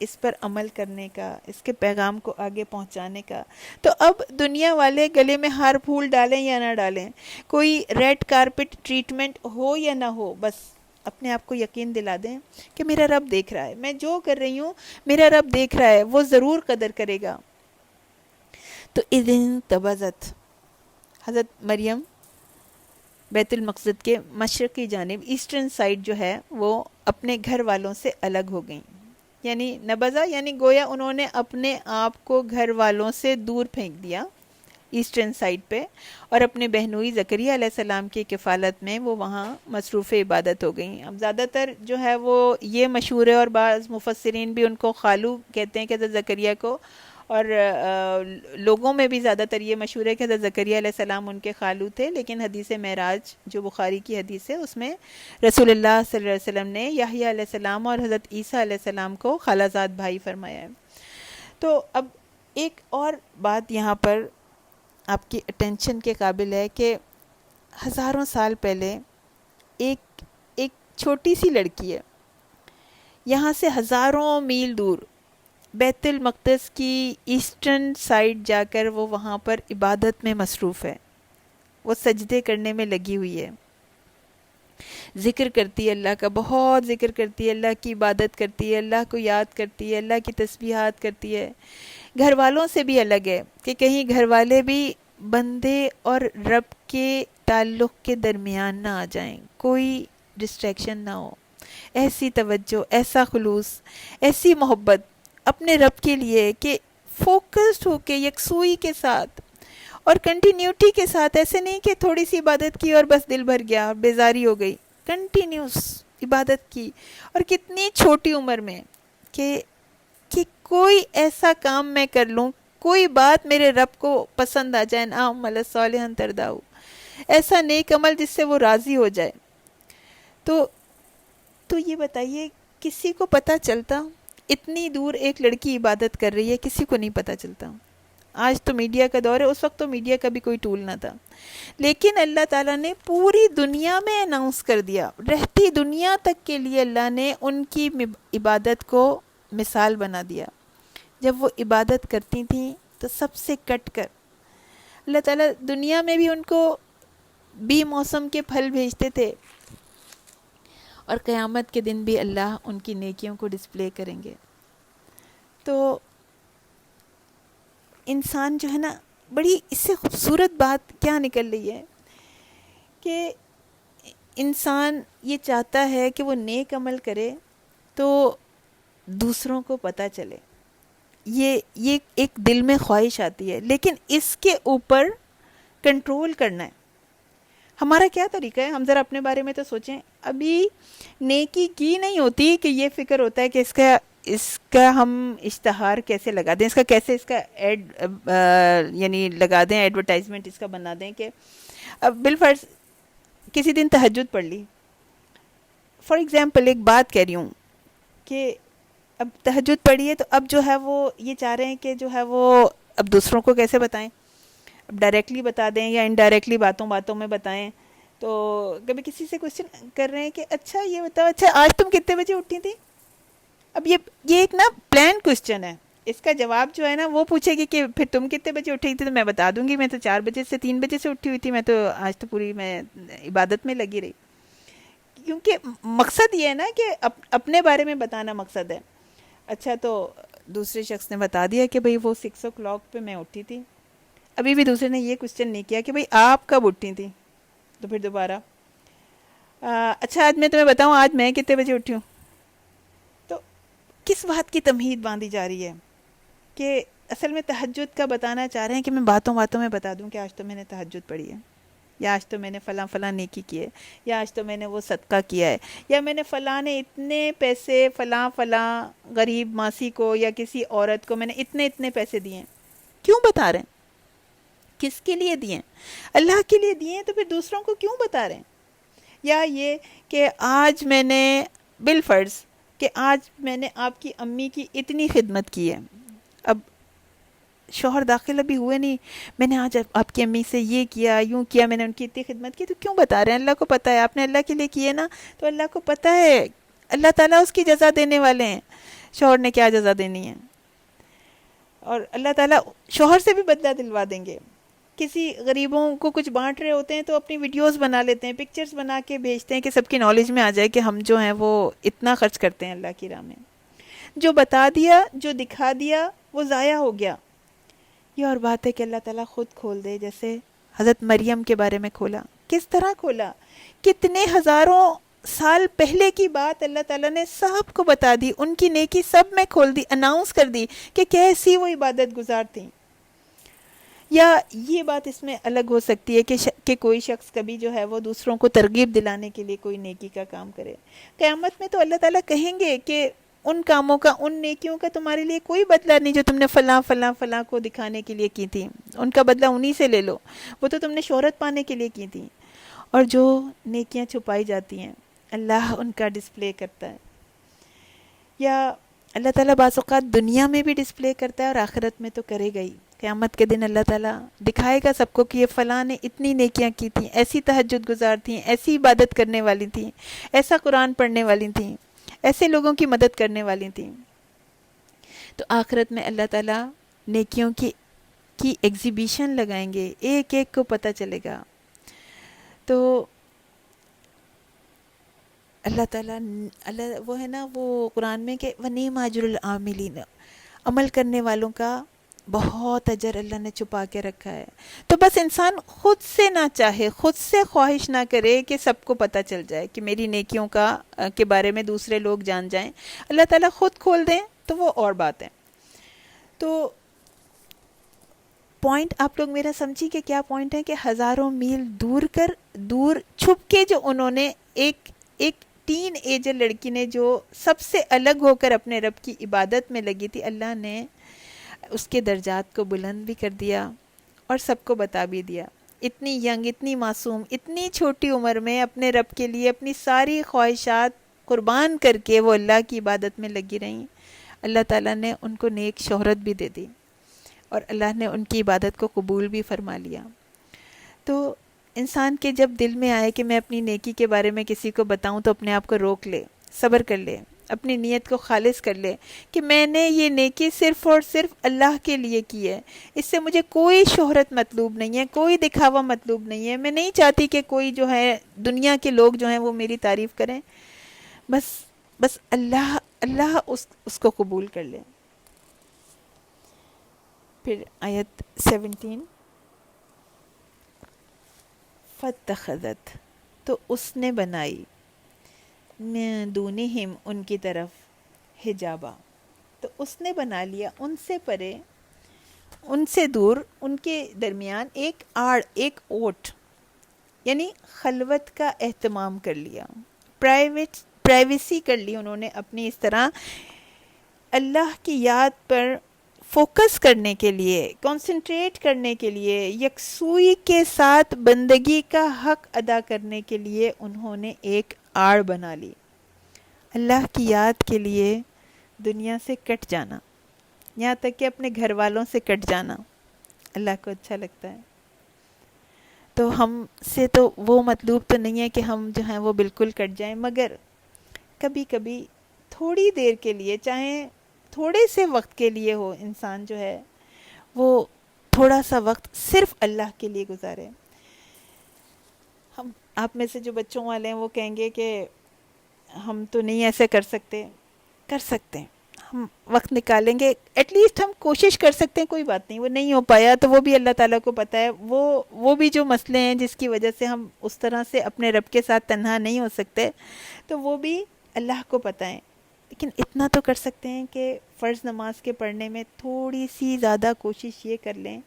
اس پر عمل کرنے کا، اس کے پیغام کو آگے پہنچانے کا، تو اب دنیا والے گلے میں ہار پھول ڈالیں یا نہ ڈالیں، کوئی ریڈ کارپٹ ٹریٹمنٹ ہو یا نہ ہو، بس اپنے آپ کو یقین دلا دیں کہ میرا رب دیکھ رہا ہے، میں جو کر رہی ہوں میرا رب دیکھ رہا ہے، وہ ضرور قدر کرے گا۔ تو اذن تبذت، حضرت مریم بیت المقدس کے مشرقی جانب، ایسٹرن سائڈ جو ہے، وہ اپنے گھر والوں سے الگ ہو گئیں، یعنی نبذہ یعنی گویا انہوں نے اپنے آپ کو گھر والوں سے دور پھینک دیا ایسٹرن سائڈ پہ، اور اپنے بہنوئی زکریا علیہ السلام کی کفالت میں وہ وہاں مصروف عبادت ہو گئیں۔ اب زیادہ تر جو ہے وہ یہ مشہور ہے، اور بعض مفسرین بھی ان کو خالو کہتے ہیں کہ حضرت زکریا کو، اور لوگوں میں بھی زیادہ تر یہ مشہور ہے کہ حضرت زکریا علیہ السلام ان کے خالو تھے، لیکن حدیث معراج جو بخاری کی حدیث ہے اس میں رسول اللہ صلی اللہ علیہ وسلم نے یحییٰ علیہ السلام اور حضرت عیسیٰ علیہ السلام کو خالہ زاد بھائی فرمایا ہے۔ تو اب ایک اور بات یہاں پر آپ کی اٹینشن کے قابل ہے کہ ہزاروں سال پہلے ایک ایک چھوٹی سی لڑکی ہے، یہاں سے ہزاروں میل دور بیت المقدس کی ایسٹرن سائڈ جا کر وہ وہاں پر عبادت میں مصروف ہے، وہ سجدے کرنے میں لگی ہوئی ہے، ذکر کرتی ہے اللہ کا، بہت ذکر کرتی ہے، اللہ کی عبادت کرتی ہے، اللہ کو یاد کرتی ہے، اللہ کی تسبیحات کرتی ہے، گھر والوں سے بھی الگ ہے کہ کہیں گھر والے بھی بندے اور رب کے تعلق کے درمیان نہ آ جائیں، کوئی ڈسٹریکشن نہ ہو، ایسی توجہ، ایسا خلوص، ایسی محبت اپنے رب کے لیے کہ فوکسڈ ہو کے یکسوئی کے ساتھ اور کنٹینیوٹی کے ساتھ، ایسے نہیں کہ تھوڑی سی عبادت کی اور بس دل بھر گیا، بیزاری ہو گئی، کنٹینیوس عبادت کی، اور کتنی چھوٹی عمر میں کہ کوئی ایسا کام میں کر لوں، کوئی بات میرے رب کو پسند آ جائے، عمل صالحا ترداؤ، ایسا نیک عمل جس سے وہ راضی ہو جائے۔ تو یہ بتائیے کسی کو پتہ چلتا؟ اتنی دور ایک لڑکی عبادت کر رہی ہے، کسی کو نہیں پتہ چلتا۔ آج تو میڈیا کا دور ہے، اس وقت تو میڈیا کا بھی کوئی ٹول نہ تھا، لیکن اللہ تعالیٰ نے پوری دنیا میں اناؤنس کر دیا، رہتی دنیا تک کے لیے اللہ نے ان کی عبادت کو مثال بنا دیا۔ جب وہ عبادت کرتی تھیں تو سب سے کٹ کر اللہ تعالیٰ دنیا میں بھی ان کو بی موسم کے پھل بھیجتے تھے، اور قیامت کے دن بھی اللہ ان کی نیکیوں کو ڈسپلے کریں گے۔ تو انسان جو ہے نا، بڑی اس سے خوبصورت بات کیا نکل رہی ہے کہ انسان یہ چاہتا ہے کہ وہ نیک عمل کرے تو دوسروں کو پتہ چلے، یہ ایک دل میں خواہش آتی ہے، لیکن اس کے اوپر کنٹرول کرنا ہے۔ ہمارا کیا طریقہ ہے؟ ہم ذرا اپنے بارے میں تو سوچیں، ابھی نیکی کی نہیں ہوتی کہ یہ فکر ہوتا ہے کہ اس کا ہم اشتہار کیسے لگا دیں، اس کا ایڈ یعنی لگا دیں، ایڈورٹائزمنٹ اس کا بنا دیں کہ اب بالفرض کسی دن تہجد پڑھ لی، فار ایگزامپل ایک بات کہہ رہی ہوں کہ اب تہجد پڑھی ہے تو اب جو ہے وہ یہ چاہ رہے ہیں کہ جو ہے وہ اب دوسروں کو کیسے بتائیں، اب ڈائریکٹلی بتا دیں یا انڈائریکٹلی باتوں میں بتائیں۔ تو کبھی کسی سے کوشچن کر رہے ہیں کہ اچھا یہ بتاؤ، اچھا آج تم کتنے بجے اٹھی تھی؟ اب یہ ایک نا پلان کوشچن ہے، اس کا جواب جو ہے نا وہ پوچھے گی کہ پھر تم کتنے بجے اٹھی تھی، تو میں بتا دوں گی میں تو 4 بجے سے 3 بجے سے اٹھی ہوئی تھی، میں تو آج تو پوری میں عبادت میں لگی رہی، کیونکہ مقصد یہ ہے نا کہ اپنے بارے میں بتانا مقصد ہے۔ اچھا تو دوسرے شخص نے بتا دیا کہ بھئی وہ 6 o'clock پہ میں اٹھی تھی، ابھی بھی دوسرے نے یہ کوشچن نہیں کیا کہ بھئی آپ کب اٹھی تھی، تو پھر دوبارہ اچھا آج میں تمہیں بتاؤں آج میں کتنے بجے اٹھی ہوں۔ تو کس بات کی تمہید باندھی جا رہی ہے کہ اصل میں تہجد کا بتانا چاہ رہے ہیں کہ میں باتوں میں بتا دوں کہ آج تو میں نے تہجد پڑھی ہے، یا آج تو میں نے فلاں نیکی کی ہے، یا آج تو میں نے وہ صدقہ کیا ہے، یا میں نے فلاں نے اتنے پیسے فلاں غریب ماسی کو یا کسی عورت کو میں نے اتنے پیسے دیے ہیں۔ کیوں بتا رہے ہیں؟ کس کے لیے دیے ہیں؟ اللہ کے لیے دیے ہیں، تو پھر دوسروں کو کیوں بتا رہے ہیں؟ یا یہ کہ آج میں نے بالفرض کہ آج میں نے آپ کی امی کی اتنی خدمت کی ہے، اب شوہر داخل ابھی ہوئے نہیں، میں نے آج آپ کی امی سے یہ کیا، یوں کیا، میں نے ان کی اتنی خدمت کی، تو کیوں بتا رہے ہیں؟ اللہ کو پتہ ہے، آپ نے اللہ کے لیے کیے نا، تو اللہ کو پتہ ہے، اللہ تعالیٰ اس کی جزا دینے والے ہیں، شوہر نے کیا جزا دینی ہے، اور اللہ تعالیٰ شوہر سے بھی بدلہ دلوا دیں گے۔ کسی غریبوں کو کچھ بانٹ رہے ہوتے ہیں تو اپنی ویڈیوز بنا لیتے ہیں، پکچرز بنا کے بھیجتے ہیں کہ سب کی نالج میں آ جائے کہ ہم جو ہیں وہ اتنا خرچ کرتے ہیں اللہ کی راہ میں۔ جو بتا دیا، جو دکھا دیا، وہ ضائع ہو گیا۔ یہ اور بات ہے کہ اللہ تعالیٰ خود کھول دے، جیسے حضرت مریم کے بارے میں کھولا۔ کس طرح کھولا؟ کتنے ہزاروں سال پہلے کی بات اللہ تعالیٰ نے سب کو بتا دی، ان کی نیکی سب میں کھول دی، اناؤنس کر دی کہ کیسی وہ عبادت گزار تھیں۔ یا یہ بات اس میں الگ ہو سکتی ہے کہ کوئی شخص کبھی جو ہے وہ دوسروں کو ترغیب دلانے کے لیے کوئی نیکی کا کام کرے، قیامت میں تو اللہ تعالیٰ کہیں گے کہ ان کاموں کا، ان نیکیوں کا تمہارے لیے کوئی بدلہ نہیں جو تم نے فلاں کو دکھانے کے لیے کی تھی، ان کا بدلہ انہی سے لے لو، وہ تو تم نے شہرت پانے کے لیے کی تھی۔ اور جو نیکیاں چھپائی جاتی ہیں اللہ ان کا ڈسپلے کرتا ہے، یا اللہ تعالیٰ بعض اوقات دنیا میں بھی ڈسپلے کرتا ہے اور آخرت میں تو کرے گا ہی، قیامت کے دن اللہ تعالیٰ دکھائے گا سب کو کہ یہ فلاں نے اتنی نیکیاں کی تھیں، ایسی تہجد گزار تھیں، ایسی عبادت کرنے والی تھیں، ایسا قرآن پڑھنے والی تھیں، ایسے لوگوں کی مدد کرنے والی تھیں. تو آخرت میں اللہ تعالیٰ نیکیوں کی ایگزیبیشن لگائیں گے، ایک ایک کو پتہ چلے گا. تو اللہ تعالیٰ وہ ہے نا وہ قرآن میں کہ وَنِعْمَ أَجْرُ الْعَامِلِينَ، عمل کرنے والوں کا بہت اجر اللہ نے چھپا کے رکھا ہے. تو بس انسان خود سے نہ چاہے، خود سے خواہش نہ کرے کہ سب کو پتہ چل جائے، کہ میری نیکیوں کے بارے میں دوسرے لوگ جان جائیں. اللہ تعالیٰ خود کھول دیں تو وہ اور بات ہے. تو پوائنٹ آپ لوگ میرا سمجھی کہ کیا پوائنٹ ہے، کہ ہزاروں میل دور چھپ کے جو انہوں نے ایک ٹین ایجر لڑکی نے جو سب سے الگ ہو کر اپنے رب کی عبادت میں لگی تھی، اللہ نے اس کے درجات کو بلند بھی کر دیا اور سب کو بتا بھی دیا. اتنی ینگ، اتنی معصوم، اتنی چھوٹی عمر میں اپنے رب کے لیے اپنی ساری خواہشات قربان کر کے وہ اللہ کی عبادت میں لگی رہیں. اللہ تعالیٰ نے ان کو نیک شہرت بھی دے دی اور اللہ نے ان کی عبادت کو قبول بھی فرما لیا. تو انسان کے جب دل میں آئے کہ میں اپنی نیکی کے بارے میں کسی کو بتاؤں، تو اپنے آپ کو روک لے، صبر کر لے، اپنی نیت کو خالص کر لے کہ میں نے یہ نیکی صرف اور صرف اللہ کے لیے کی ہے. اس سے مجھے کوئی شہرت مطلوب نہیں ہے، کوئی دکھاوا مطلوب نہیں ہے. میں نہیں چاہتی کہ کوئی جو ہے دنیا کے لوگ جو ہیں وہ میری تعریف کریں. بس اللہ اس کو قبول کر لے. پھر آیت 17، فَاتَّخَذَتْ، تو اس نے بنائی، مِن دونہم، ان کی طرف، حجابا، تو اس نے بنا لیا ان سے پرے، ان سے دور، ان کے درمیان ایک آڑ، ایک اوٹ، یعنی خلوت کا اہتمام کر لیا، پرائیویسی کر لی انہوں نے اپنی. اس طرح اللہ کی یاد پر فوکس کرنے کے لیے، کنسنٹریٹ کرنے کے لیے، یکسوئی کے ساتھ بندگی کا حق ادا کرنے کے لیے انہوں نے ایک آڑ بنا لی. اللہ کی یاد کے لیے دنیا سے کٹ جانا، یہاں تک کہ اپنے گھر والوں سے کٹ جانا اللہ کو اچھا لگتا ہے. تو ہم سے تو وہ مطلوب تو نہیں ہے کہ ہم جو ہیں وہ بالکل کٹ جائیں، مگر کبھی کبھی تھوڑی دیر کے لیے، چاہے تھوڑے سے وقت کے لیے ہو، انسان جو ہے وہ تھوڑا سا وقت صرف اللہ کے لیے گزارے. ہم آپ میں سے جو بچوں والے ہیں وہ کہیں گے کہ ہم تو نہیں ایسے کر سکتے ہیں، ہم وقت نکالیں گے، ایٹ لیسٹ ہم کوشش کر سکتے ہیں. کوئی بات نہیں، وہ نہیں ہو پایا تو وہ بھی اللہ تعالیٰ کو پتہ ہے، وہ بھی جو مسئلے ہیں جس کی وجہ سے ہم اس طرح سے اپنے رب کے ساتھ تنہا نہیں ہو سکتے، تو وہ بھی اللہ کو پتہ ہے. لیکن اتنا تو کر سکتے ہیں کہ فرض نماز کے پڑھنے میں تھوڑی سی زیادہ کوشش یہ کر لیں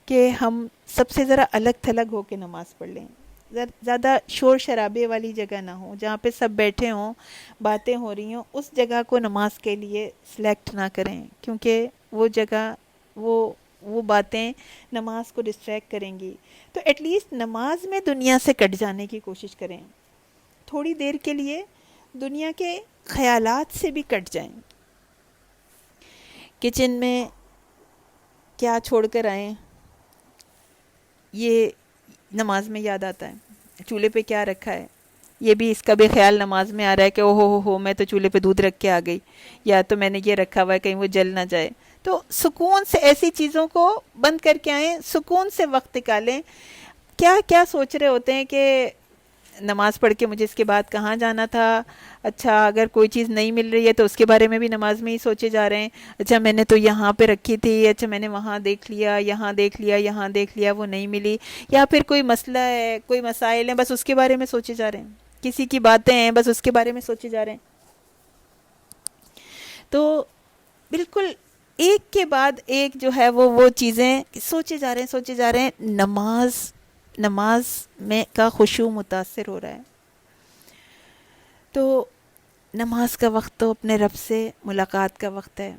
کہ ہم سب سے ذرا الگ تھلگ ہو کے نماز پڑھ لیں. زیادہ شور شرابے والی جگہ نہ ہو، جہاں پہ سب بیٹھے ہوں، باتیں ہو رہی ہوں، اس جگہ کو نماز کے لیے سلیکٹ نہ کریں، کیونکہ وہ جگہ وہ باتیں نماز کو ڈسٹریکٹ کریں گی. تو ایٹ لیسٹ نماز میں دنیا سے کٹ جانے کی کوشش کریں، تھوڑی دیر کے لیے دنیا کے خیالات سے بھی کٹ جائیں. کچن میں کیا چھوڑ کر آئیں یہ نماز میں یاد آتا ہے، چولہے پہ کیا رکھا ہے یہ بھی، اس کا بھی خیال نماز میں آ رہا ہے کہ اوہ ہو میں تو چولہے پہ دودھ رکھ کے آ گئی، یا تو میں نے یہ رکھا ہوا ہے کہیں وہ جل نہ جائے. تو سکون سے ایسی چیزوں کو بند کر کے آئیں، سکون سے وقت نکالیں. کیا سوچ رہے ہوتے ہیں کہ نماز پڑھ کے مجھے اس کے بعد کہاں جانا تھا، اچھا اگر کوئی چیز نہیں مل رہی ہے تو اس کے بارے میں بھی نماز میں ہی سوچے جا رہے ہیں، اچھا میں نے تو یہاں پہ رکھی تھی، اچھا میں نے وہاں دیکھ لیا، یہاں دیکھ لیا وہ نہیں ملی، یا پھر کوئی مسئلہ ہے، کوئی مسائل ہیں، بس اس کے بارے میں سوچے جا رہے ہیں، کسی کی باتیں ہیں بس اس کے بارے میں سوچے جا رہے ہیں. تو بالکل ایک کے بعد ایک جو ہے وہ چیزیں سوچے جا رہے ہیں. نماز میں کا خشوع متاثر ہو رہا ہے. تو نماز کا وقت تو اپنے رب سے ملاقات کا وقت ہے.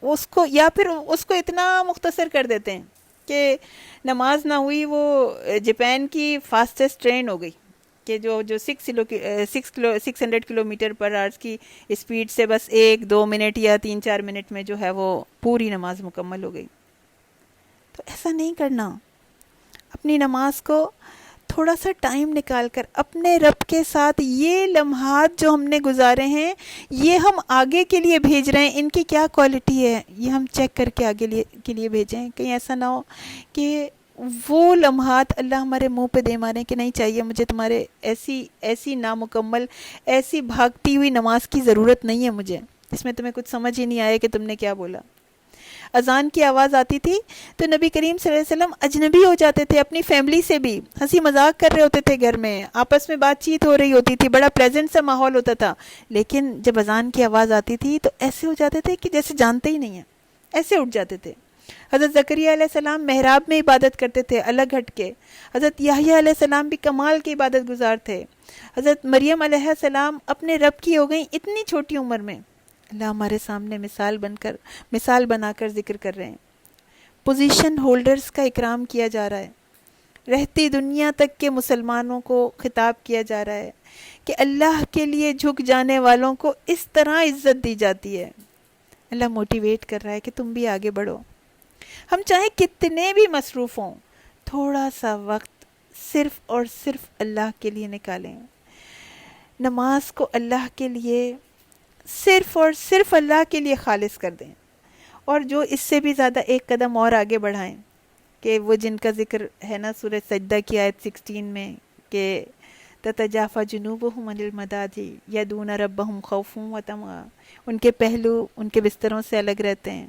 اس کو یا پھر اس کو اتنا مختصر کر دیتے ہیں کہ نماز نہ ہوئی وہ جاپان کی فاسٹسٹ ٹرین ہو گئی، کہ جو 600 کلومیٹر پر آورس کی اسپیڈ سے بس 1-2 منٹ یا 3-4 منٹ میں جو ہے وہ پوری نماز مکمل ہو گئی. تو ایسا نہیں کرنا. اپنی نماز کو تھوڑا سا ٹائم نکال کر اپنے رب کے ساتھ یہ لمحات جو ہم نے گزارے ہیں یہ ہم آگے کے لیے بھیج رہے ہیں, ان کی کیا کوالٹی ہے یہ ہم چیک کر کے آگے کے لیے بھیجیں. کہیں ایسا نہ ہو کہ وہ لمحات اللہ ہمارے منہ پہ دے ماریں کہ نہیں چاہیے مجھے تمہارے ایسی نامکمل ایسی بھاگتی ہوئی نماز کی ضرورت نہیں ہے مجھے, اس میں تمہیں کچھ سمجھ ہی نہیں آیا کہ تم نے کیا بولا. اذان کی آواز آتی تھی تو نبی کریم صلی اللہ علیہ وسلم اجنبی ہو جاتے تھے, اپنی فیملی سے بھی ہنسی مذاق کر رہے ہوتے تھے, گھر میں آپس میں بات چیت ہو رہی ہوتی تھی, بڑا پلیزنٹ سا ماحول ہوتا تھا, لیکن جب اذان کی آواز آتی تھی تو ایسے ہو جاتے تھے کہ جیسے جانتے ہی نہیں ہیں, ایسے اٹھ جاتے تھے. حضرت زکریا علیہ السلام محراب میں عبادت کرتے تھے الگ ہٹ کے. حضرت یحییٰ علیہ السلام بھی کمال کی عبادت گزار تھے. حضرت مریم علیہ السلام اپنے رب کی ہو گئیں اتنی چھوٹی عمر میں. اللہ ہمارے سامنے مثال بنا کر ذکر کر رہے ہیں. پوزیشن ہولڈرز کا اکرام کیا جا رہا ہے, رہتی دنیا تک کے مسلمانوں کو خطاب کیا جا رہا ہے کہ اللہ کے لیے جھک جانے والوں کو اس طرح عزت دی جاتی ہے. اللہ موٹیویٹ کر رہا ہے کہ تم بھی آگے بڑھو. ہم چاہے کتنے بھی مصروف ہوں, تھوڑا سا وقت صرف اور صرف اللہ کے لیے نکالیں. نماز کو اللہ کے لیے صرف اور صرف اللہ کے لیے خالص کر دیں, اور جو اس سے بھی زیادہ ایک قدم اور آگے بڑھائیں کہ وہ جن کا ذکر ہے نا سورہ سجدہ کی آیت 16 میں کہ تتجافی جنوبہم عن المضاجع یدعون ربہم خوفا وطمعا, ان کے پہلو ان کے بستروں سے الگ رہتے ہیں,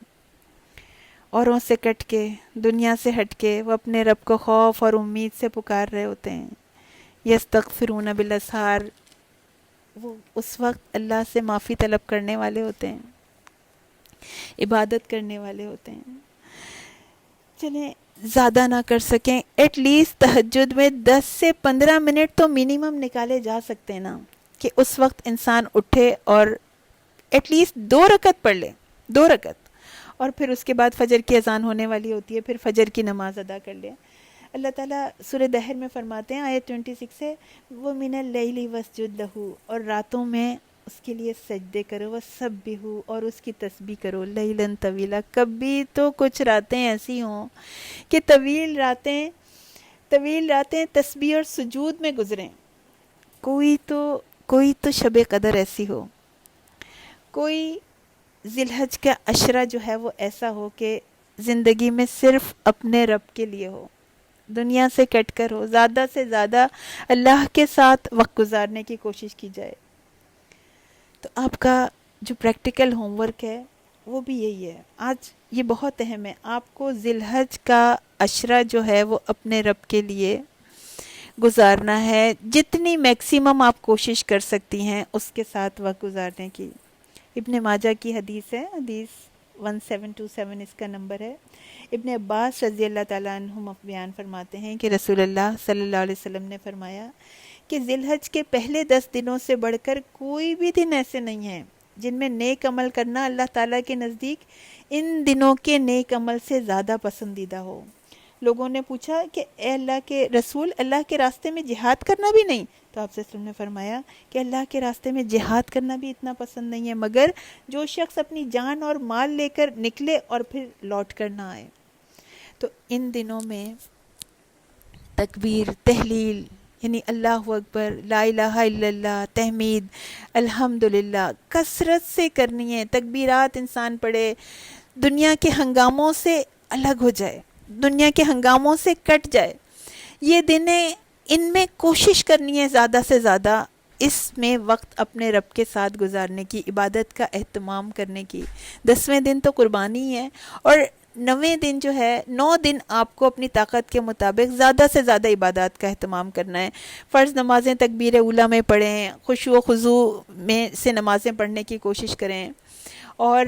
اوروں سے کٹ کے دنیا سے ہٹ کے وہ اپنے رب کو خوف اور امید سے پکار رہے ہوتے ہیں. یستغفرون بالاسحار, وہ اس وقت اللہ سے معافی طلب کرنے والے ہوتے ہیں, عبادت کرنے والے ہوتے ہیں. چلیں زیادہ نہ کر سکیں, ایٹ لیسٹ تہجد میں 10 سے 15 منٹ تو منیمم نکالے جا سکتے ہیں نا, کہ اس وقت انسان اٹھے اور ایٹ لیسٹ 2 رکعت پڑھ لے, 2 رکعت, اور پھر اس کے بعد فجر کی اذان ہونے والی ہوتی ہے, پھر فجر کی نماز ادا کر لے. اللہ تعالیٰ سورہ دہر میں فرماتے ہیں آیت 26 سے وَمِنَ اللَّيْلِ وَاسْجُدْ لَهُ, اور راتوں میں اس کے لیے سجدے کرو, وَسَبِّحُ, اور اس کی تسبیح کرو, لَيْلًا طَوِيلًا. کبھی تو کچھ راتیں ایسی ہوں کہ طویل راتیں تسبیح اور سجود میں گزریں. کوئی تو شب قدر ایسی ہو, کوئی ذی الحج کا عشرہ جو ہے وہ ایسا ہو کہ زندگی میں صرف اپنے رب کے لیے ہو, دنیا سے کٹ کر ہو, زیادہ سے زیادہ اللہ کے ساتھ وقت گزارنے کی کوشش کی جائے. تو آپ کا جو پریکٹیکل ہوم ورک ہے وہ بھی یہی ہے. آج یہ بہت اہم ہے, آپ کو ذی الحج کا عشرہ جو ہے وہ اپنے رب کے لیے گزارنا ہے. جتنی میکسیمم آپ کوشش کر سکتی ہیں اس کے ساتھ وقت گزارنے کی. ابن ماجہ کی حدیث ہے, حدیث 1727 اس کا نمبر ہے. ابن عباس رضی اللہ تعالیٰ عنہم بیان فرماتے ہیں کہ رسول اللہ صلی اللہ علیہ وسلم نے فرمایا کہ ذی الحج کے پہلے 10 دنوں سے بڑھ کر کوئی بھی دن ایسے نہیں ہیں جن میں نیک عمل کرنا اللہ تعالیٰ کے نزدیک ان دنوں کے نیک عمل سے زیادہ پسندیدہ ہو. لوگوں نے پوچھا کہ اے اللہ کے رسول, اللہ کے راستے میں جہاد کرنا بھی نہیں؟ تو آپ صلی اللہ علیہ وسلم نے فرمایا کہ اللہ کے راستے میں جہاد کرنا بھی اتنا پسند نہیں ہے مگر جو شخص اپنی جان اور مال لے کر نکلے اور پھر لوٹ کر نہ آئے. تو ان دنوں میں تکبیر, تحلیل, یعنی اللہ اکبر, لا الہ الا اللہ, تحمید, الحمدللہ کثرت سے کرنی ہے. تکبیرات انسان پڑھے, دنیا کے ہنگاموں سے الگ ہو جائے, دنیا کے ہنگاموں سے کٹ جائے. یہ دنیں ان میں کوشش کرنی ہے زیادہ سے زیادہ اس میں وقت اپنے رب کے ساتھ گزارنے کی, عبادت کا اہتمام کرنے کی. 10ویں دن تو قربانی ہے, اور 9ویں دن جو ہے 9 دن آپ کو اپنی طاقت کے مطابق زیادہ سے زیادہ عبادات کا اہتمام کرنا ہے. فرض نمازیں تکبیر اولیٰ میں پڑھیں, خشوع و خضوع میں سے نمازیں پڑھنے کی کوشش کریں, اور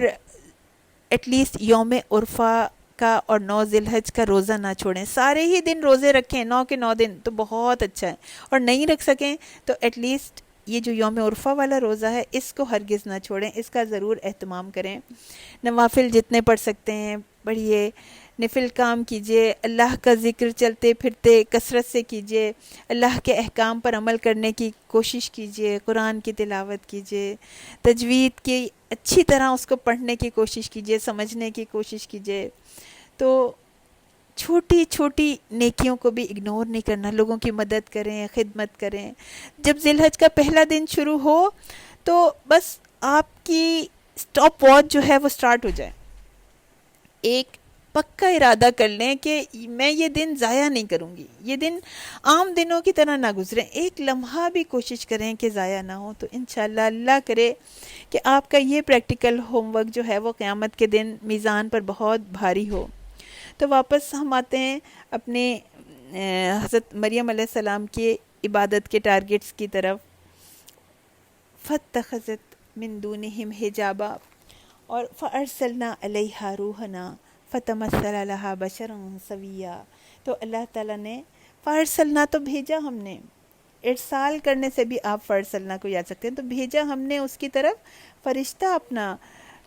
ایٹ لیسٹ یوم عرفہ کا اور 9 ذی الحج کا روزہ نہ چھوڑیں. سارے ہی دن روزے رکھیں, 9 کے 9 دن تو بہت اچھا ہے, اور نہیں رکھ سکیں تو ایٹ لیسٹ یہ جو یوم عرفہ والا روزہ ہے اس کو ہرگز نہ چھوڑیں, اس کا ضرور اہتمام کریں. نوافل جتنے پڑھ سکتے ہیں پڑھیے, نفل کام کیجئے، اللہ کا ذکر چلتے پھرتے کثرت سے کیجئے، اللہ کے احکام پر عمل کرنے کی کوشش کیجئے، قرآن کی تلاوت کیجئے، تجوید کی اچھی طرح اس کو پڑھنے کی کوشش کیجئے، سمجھنے کی کوشش کیجئے۔ تو چھوٹی چھوٹی نیکیوں کو بھی اگنور نہیں کرنا، لوگوں کی مدد کریں، خدمت کریں۔ جب ذی الحج کا پہلا دن شروع ہو تو بس آپ کی سٹاپ واچ جو ہے وہ سٹارٹ ہو جائے، ایک پکا ارادہ کر لیں کہ میں یہ دن ضائع نہیں کروں گی، یہ دن عام دنوں کی طرح نہ گزریں، ایک لمحہ بھی کوشش کریں کہ ضائع نہ ہو۔ تو انشاءاللہ اللہ کرے کہ آپ کا یہ پریکٹیکل ہوم ورک جو ہے وہ قیامت کے دن میزان پر بہت بھاری ہو۔ تو واپس ہم آتے ہیں اپنے حضرت مریم علیہ السلام کی عبادت کے ٹارگٹس کی طرف۔ فَاتَّخَذَتْ مِن دُونِهِمْ حِجَابًا اور فَأَرْسَلْنَا عَلَيْهَا رُوحَنَا فَتَمَثَّلَ لَهَا بَشَرًا سَوِيًّا۔ تو اللہ تعالیٰ نے فَأَرْسَلْنَا تو بھیجا ہم نے، ارسال کرنے سے بھی آپ فَأَرْسَلْنَا کو یاد سکتے ہیں، تو بھیجا ہم نے اس کی طرف فرشتہ اپنا۔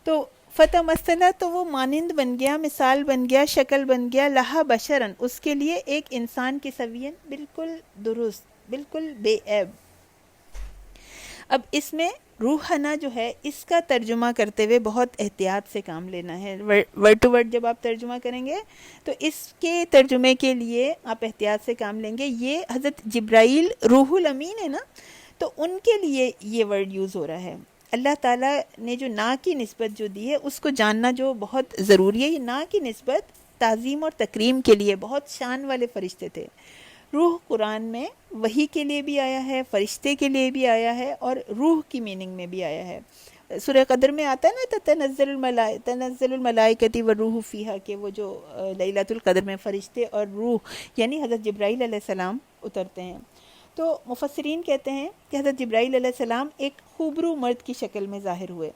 تو فتمثلا تو وہ مانند بن گیا، مثال بن گیا، شکل بن گیا، لہا بشرن اس کے لیے ایک انسان کی سوین، بالکل درست، بالکل بے عیب۔ اب اس میں روحنا جو ہے اس کا ترجمہ کرتے ہوئے بہت احتیاط سے کام لینا ہے۔ ورڈ ٹو ورڈ جب آپ ترجمہ کریں گے تو اس کے ترجمے کے لیے آپ احتیاط سے کام لیں گے۔ یہ حضرت جبرائیل روح الامین ہے نا، تو ان کے لیے یہ ورڈ یوز ہو رہا ہے۔ اللہ تعالیٰ نے جو نا کی نسبت جو دی ہے اس کو جاننا جو بہت ضروری ہے۔ یہ نا کی نسبت تعظیم اور تکریم کے لیے، بہت شان والے فرشتے تھے۔ روح قرآن میں وحی کے لیے بھی آیا ہے، فرشتے کے لیے بھی آیا ہے، اور روح کی میننگ میں بھی آیا ہے۔ سورہ قدر میں آتا ہے نا تنزل الملائکۃ والروح فیہا، کہ وہ جو لیلۃ القدر میں فرشتے اور روح یعنی حضرت جبرائیل علیہ السلام اترتے ہیں۔ تو مفسرین کہتے ہیں کہ حضرت جبرائیل علیہ السلام ایک خوبرو مرد کی شکل میں ظاہر ہوئے۔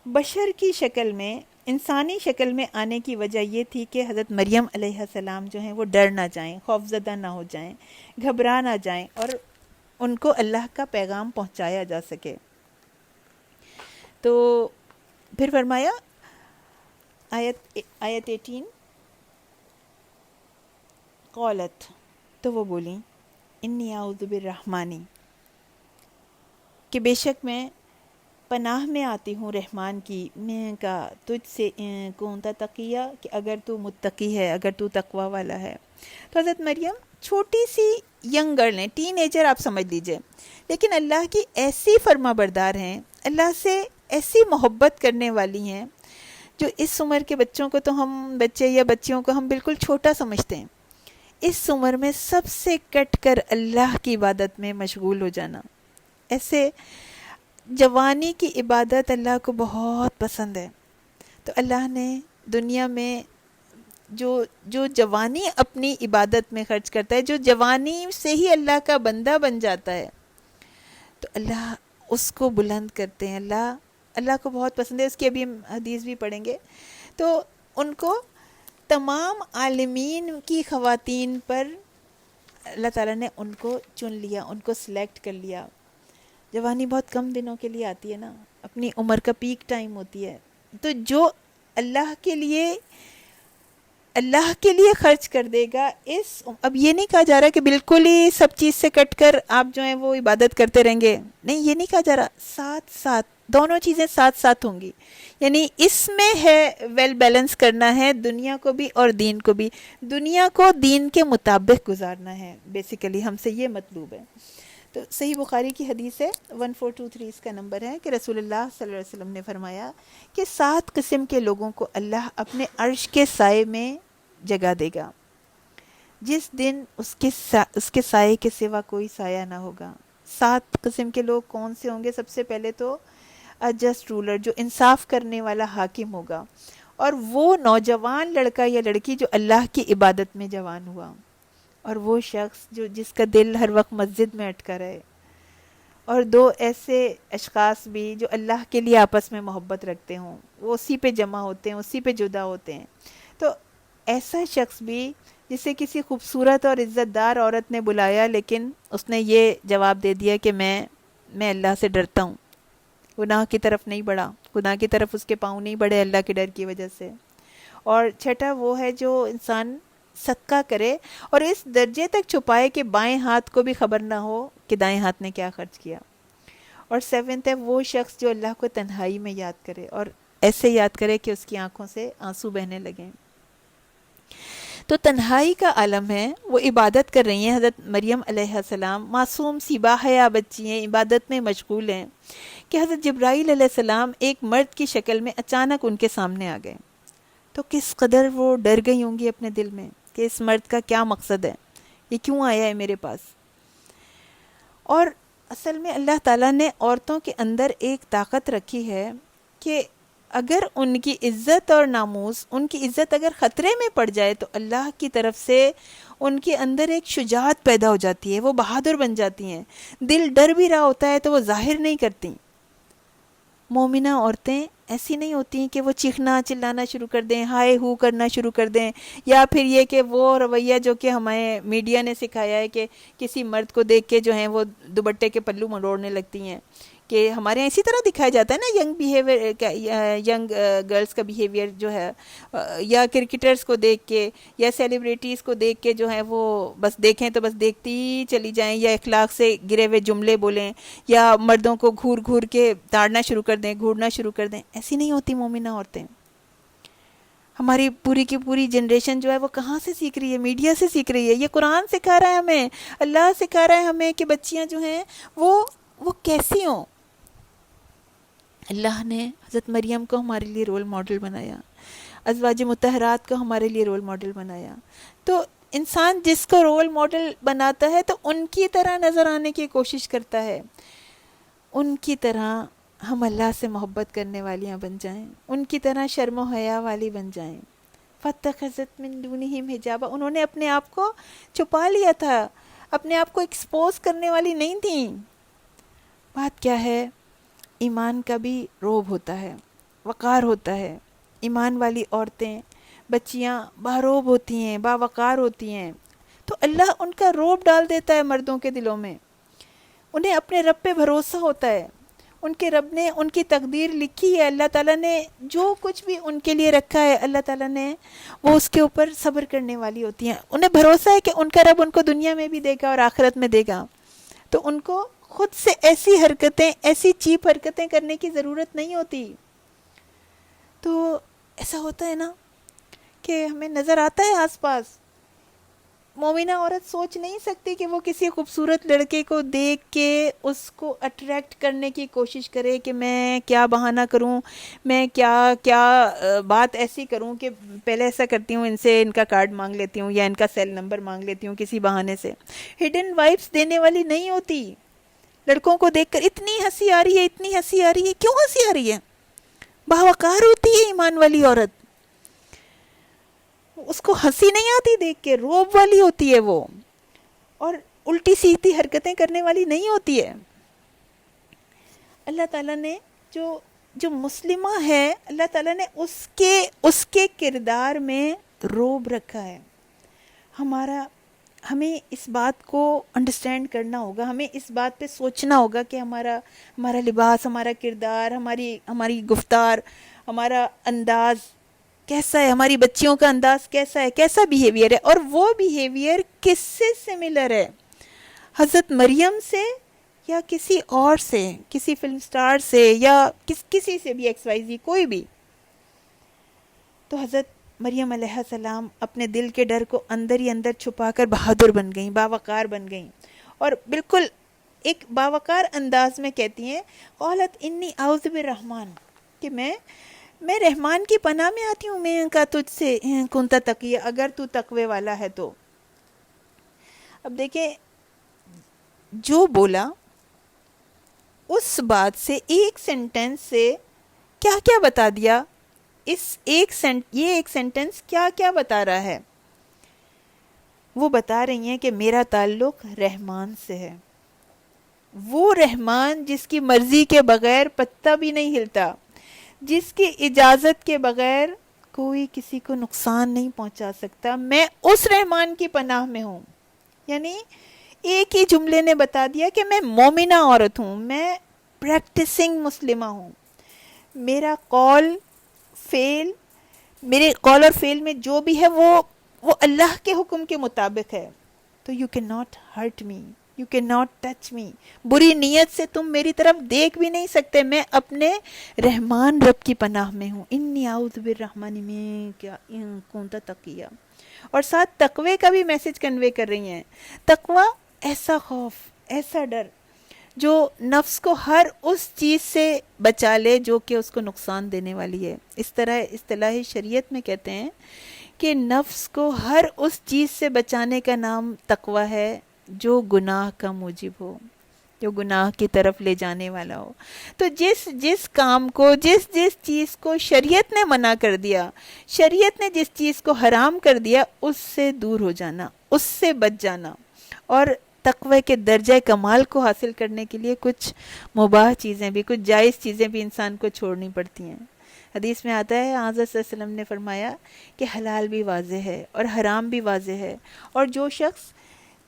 بشر کی شکل میں، انسانی شکل میں آنے کی وجہ یہ تھی کہ حضرت مریم علیہ السلام جو ہیں وہ ڈر نہ جائیں، خوفزدہ نہ ہو جائیں، گھبرا نہ جائیں، اور ان کو اللہ کا پیغام پہنچایا جا سکے۔ تو پھر فرمایا آیت 18، قالت تو وہ بولیں انی اعوذ بالرحمانی، کہ بے شک میں پناہ میں آتی ہوں رحمان کی، میں کا تجھ سے کونتا تقیہ، کہ اگر تو متقی ہے، اگر تو تقوی والا ہے۔ تو حضرت مریم چھوٹی سی ینگ گرل ہیں، ٹین ایجر آپ سمجھ لیجئے، لیکن اللہ کی ایسی فرما بردار ہیں، اللہ سے ایسی محبت کرنے والی ہیں، جو اس عمر کے بچوں کو تو ہم بچے یا بچیوں کو ہم بالکل چھوٹا سمجھتے ہیں، اس عمر میں سب سے کٹ کر اللہ کی عبادت میں مشغول ہو جانا، ایسے جوانی کی عبادت اللہ کو بہت پسند ہے۔ تو اللہ نے دنیا میں جو جوانی اپنی عبادت میں خرچ کرتا ہے، جو جوانی سے ہی اللہ کا بندہ بن جاتا ہے، تو اللہ اس کو بلند کرتے ہیں۔ اللہ کو بہت پسند ہے، اس کی ابھی ہم حدیث بھی پڑھیں گے۔ تو ان کو تمام عالمین کی خواتین پر اللہ تعالیٰ نے ان کو چن لیا، ان کو سلیکٹ کر لیا۔ جوانی بہت کم دنوں کے لیے آتی ہے نا، اپنی عمر کا پیک ٹائم ہوتی ہے، تو جو اللہ کے لیے خرچ کر دے گا، اب یہ نہیں کہا جا رہا کہ بالکل ہی سب چیز سے کٹ کر آپ جو ہیں وہ عبادت کرتے رہیں گے، نہیں، یہ نہیں کہا جا رہا، ساتھ دونوں چیزیں ساتھ ہوں گی، یعنی اس میں ہے ویل بیلنس کرنا ہے، دنیا کو بھی اور دین کو بھی، دنیا کو دین کے مطابق گزارنا ہے، بیسیکلی ہم سے یہ مطلوب ہے۔ تو صحیح بخاری کی حدیث ہے 1423 اس کا نمبر ہے، کہ رسول اللہ صلی اللہ علیہ وسلم نے فرمایا کہ 7 قسم کے لوگوں کو اللہ اپنے عرش کے سائے میں جگہ دے گا، جس دن اس کے سائے کے سوا کوئی سایہ نہ ہوگا۔ 7 قسم کے لوگ کون سے ہوں گے؟ سب سے پہلے تو جسٹ رولر، جو انصاف کرنے والا حاکم ہوگا، اور وہ نوجوان لڑکا یا لڑکی جو اللہ کی عبادت میں جوان ہوا، اور وہ شخص جس کا دل ہر وقت مسجد میں اٹکا رہے، اور 2 ایسے اشخاص بھی جو اللہ کے لیے آپس میں محبت رکھتے ہوں، وہ اسی پہ جمع ہوتے ہیں، اسی پہ جدا ہوتے ہیں۔ تو ایسا شخص بھی جسے کسی خوبصورت اور عزت دار عورت نے بلایا، لیکن اس نے یہ جواب دے دیا کہ میں اللہ سے ڈرتا ہوں، گناہ کی طرف نہیں بڑھا، گناہ کی طرف اس کے پاؤں نہیں بڑھے اللہ کے ڈر کی وجہ سے، اور چھٹا وہ ہے جو انسان صدقہ کرے اور اس درجے تک چھپائے کہ بائیں ہاتھ کو بھی خبر نہ ہو کہ دائیں ہاتھ نے کیا خرچ کیا. اور 7 ہے وہ شخص جو اللہ کو تنہائی میں یاد کرے اور ایسے یاد کرے کہ اس کی آنکھوں سے آنسو بہنے لگیں. تو تنہائی کا عالم ہے، وہ عبادت کر رہی ہیں. حضرت مریم علیہ السلام معصوم سی باحیا بچی ہیں، عبادت میں مشغول ہیں کہ حضرت جبرائیل علیہ السلام ایک مرد کی شکل میں اچانک ان کے سامنے آ گئے. تو کس قدر وہ ڈر گئی ہوں گی اپنے دل میں کہ اس مرد کا کیا مقصد ہے، یہ کیوں آیا ہے میرے پاس. اور اصل میں اللہ تعالیٰ نے عورتوں کے اندر ایک طاقت رکھی ہے کہ اگر ان کی عزت اور ناموس، ان کی عزت اگر خطرے میں پڑ جائے تو اللہ کی طرف سے ان کے اندر ایک شجاعت پیدا ہو جاتی ہے، وہ بہادر بن جاتی ہیں. دل ڈر بھی رہا ہوتا ہے تو وہ ظاہر نہیں کرتی. مومنہ عورتیں ایسی نہیں ہوتی کہ وہ چیخنا چلانا شروع کر دیں، ہائے ہو کرنا شروع کر دیں، یا پھر یہ کہ وہ رویہ جو کہ ہمیں میڈیا نے سکھایا ہے کہ کسی مرد کو دیکھ کے جو ہیں وہ دوپٹے کے پلو مروڑنے لگتی ہیں. کہ ہمارے یہاں اسی طرح دکھایا جاتا ہے نا ینگ گرلز کا بیہیویئر جو ہے، یا کرکٹرز کو دیکھ کے یا سیلیبریٹیز کو دیکھ کے جو ہے وہ بس دیکھیں تو بس دیکھتی ہی چلی جائیں، یا اخلاق سے گرے ہوئے جملے بولیں، یا مردوں کو گھور گھور کے تاڑنا شروع کر دیں، گھورنا شروع کر دیں. ایسی نہیں ہوتی مومنہ عورتیں. ہماری پوری کی پوری جنریشن جو ہے وہ کہاں سے سیکھ رہی ہے؟ میڈیا سے سیکھ رہی ہے. یہ قرآن سکھا رہا ہے ہمیں، اللہ سکھا رہا ہے ہمیں کہ بچیاں جو ہیں وہ کیسی ہوں. اللہ نے حضرت مریم کو ہمارے لیے رول ماڈل بنایا، ازواج مطہرات کو ہمارے لیے رول ماڈل بنایا. تو انسان جس کو رول ماڈل بناتا ہے تو ان کی طرح نظر آنے کی کوشش کرتا ہے. ان کی طرح ہم اللہ سے محبت کرنے والیاں بن جائیں، ان کی طرح شرم و حیا والی بن جائیں. فَاتَّخَذَتْ مِن دُونِهِمْ حِجَابًا، انہوں نے اپنے آپ کو چھپا لیا تھا، اپنے آپ کو ایکسپوز کرنے والی نہیں تھیں. بات کیا ہے؟ ایمان کا بھی روب ہوتا ہے، وقار ہوتا ہے. ایمان والی عورتیں، بچیاں باروب ہوتی ہیں، باوقار ہوتی ہیں. تو اللہ ان کا روب ڈال دیتا ہے مردوں کے دلوں میں. انہیں اپنے رب پہ بھروسہ ہوتا ہے، ان کے رب نے ان کی تقدیر لکھی ہے، اللہ تعالیٰ نے جو کچھ بھی ان کے لیے رکھا ہے اللہ تعالیٰ نے وہ اس کے اوپر صبر کرنے والی ہوتی ہیں. انہیں بھروسہ ہے کہ ان کا رب ان کو دنیا میں بھی دے گا اور آخرت میں دے گا. تو ان کو خود سے ایسی حرکتیں، ایسی چیپ حرکتیں کرنے کی ضرورت نہیں ہوتی. تو ایسا ہوتا ہے نا کہ ہمیں نظر آتا ہے آس پاس، مومنہ عورت سوچ نہیں سکتی کہ وہ کسی خوبصورت لڑکے کو دیکھ کے اس کو اٹریکٹ کرنے کی کوشش کرے کہ میں کیا بہانہ کروں، میں کیا بات ایسی کروں کہ پہلے ایسا کرتی ہوں، ان سے ان کا کارڈ مانگ لیتی ہوں یا ان کا سیل نمبر مانگ لیتی ہوں کسی بہانے سے. ہڈن وائبس دینے والی نہیں ہوتی. لڑکوں کو دیکھ کر اتنی ہنسی آ رہی ہے، اتنی ہنسی آ رہی ہے. کیوں ہنسی آ رہی ہے؟ باوقار ہوتی ہے ایمان والی عورت، اس کو ہنسی نہیں آتی دیکھ کے، روب والی ہوتی ہے وہ، اور الٹی سیدھی حرکتیں کرنے والی نہیں ہوتی ہے. اللہ تعالیٰ نے جو مسلمہ ہے، اللہ تعالیٰ نے اس کے کردار میں روب رکھا ہے. ہمیں اس بات کو انڈرسٹینڈ کرنا ہوگا، ہمیں اس بات پہ سوچنا ہوگا کہ ہمارا لباس، ہمارا کردار، ہماری گفتار، ہمارا انداز کیسا ہے، ہماری بچیوں کا انداز کیسا ہے، کیسا بیہیویئر ہے. اور وہ بیہیویئر کس سے سملر ہے؟ حضرت مریم سے یا کسی اور سے، کسی فلم سٹار سے یا کسی سے بھی، ایکس وائی زی، کوئی بھی. تو حضرت مریم علیہ السلام اپنے دل کے ڈر کو اندر ہی اندر چھپا کر بہادر بن گئیں، باوقار بن گئیں. اور بالکل ایک باوقار انداز میں کہتی ہیں، قالت انی اعوذ بالرحمن، کہ میں رحمان کی پناہ میں آتی ہوں، میں کا تجھ سے کنتا تقی، اگر تو تقوی والا ہے تو. اب دیکھیں جو بولا اس بات سے، ایک سینٹنس سے کیا کیا بتا دیا. یہ ایک سینٹنس کیا کیا بتا رہا ہے؟ وہ بتا رہی ہیں کہ میرا تعلق رحمان سے ہے. وہ رحمان جس کی مرضی کے بغیر پتہ بھی نہیں ہلتا، جس کی اجازت کے بغیر کوئی کسی کو نقصان نہیں پہنچا سکتا. میں اس رحمان کی پناہ میں ہوں. یعنی ایک ہی جملے نے بتا دیا کہ میں مومنہ عورت ہوں، میں پریکٹسنگ مسلمہ ہوں. میرا قول، فعل، میرے قول اور فعل میں جو بھی ہے وہ اللہ کے حکم کے مطابق ہے. تو you can not hurt me, you can not touch me. بری نیت سے تم میری طرف دیکھ بھی نہیں سکتے. میں اپنے رحمان رب کی پناہ میں ہوں. انی اعوذ بالرحمن منک ان کنت تقیا. اور ساتھ تقوی کا بھی میسج کنوے کر رہی ہیں. تقوی ایسا خوف، ایسا ڈر جو نفس کو ہر اس چیز سے بچا لے جو کہ اس کو نقصان دینے والی ہے. اس طرح اصطلاح شریعت میں کہتے ہیں کہ نفس کو ہر اس چیز سے بچانے کا نام تقوی ہے جو گناہ کا موجب ہو، جو گناہ کی طرف لے جانے والا ہو. تو جس کام کو، جس چیز کو شریعت نے منع کر دیا، شریعت نے جس چیز کو حرام کر دیا، اس سے دور ہو جانا، اس سے بچ جانا. اور تقوی کے درجہ کمال کو حاصل کرنے کے لیے کچھ مباح چیزیں بھی، کچھ جائز چیزیں بھی انسان کو چھوڑنی پڑتی ہیں. حدیث میں آتا ہے، حضرت صلی اللہ علیہ وسلم نے فرمایا کہ حلال بھی واضح ہے اور حرام بھی واضح ہے، اور جو شخص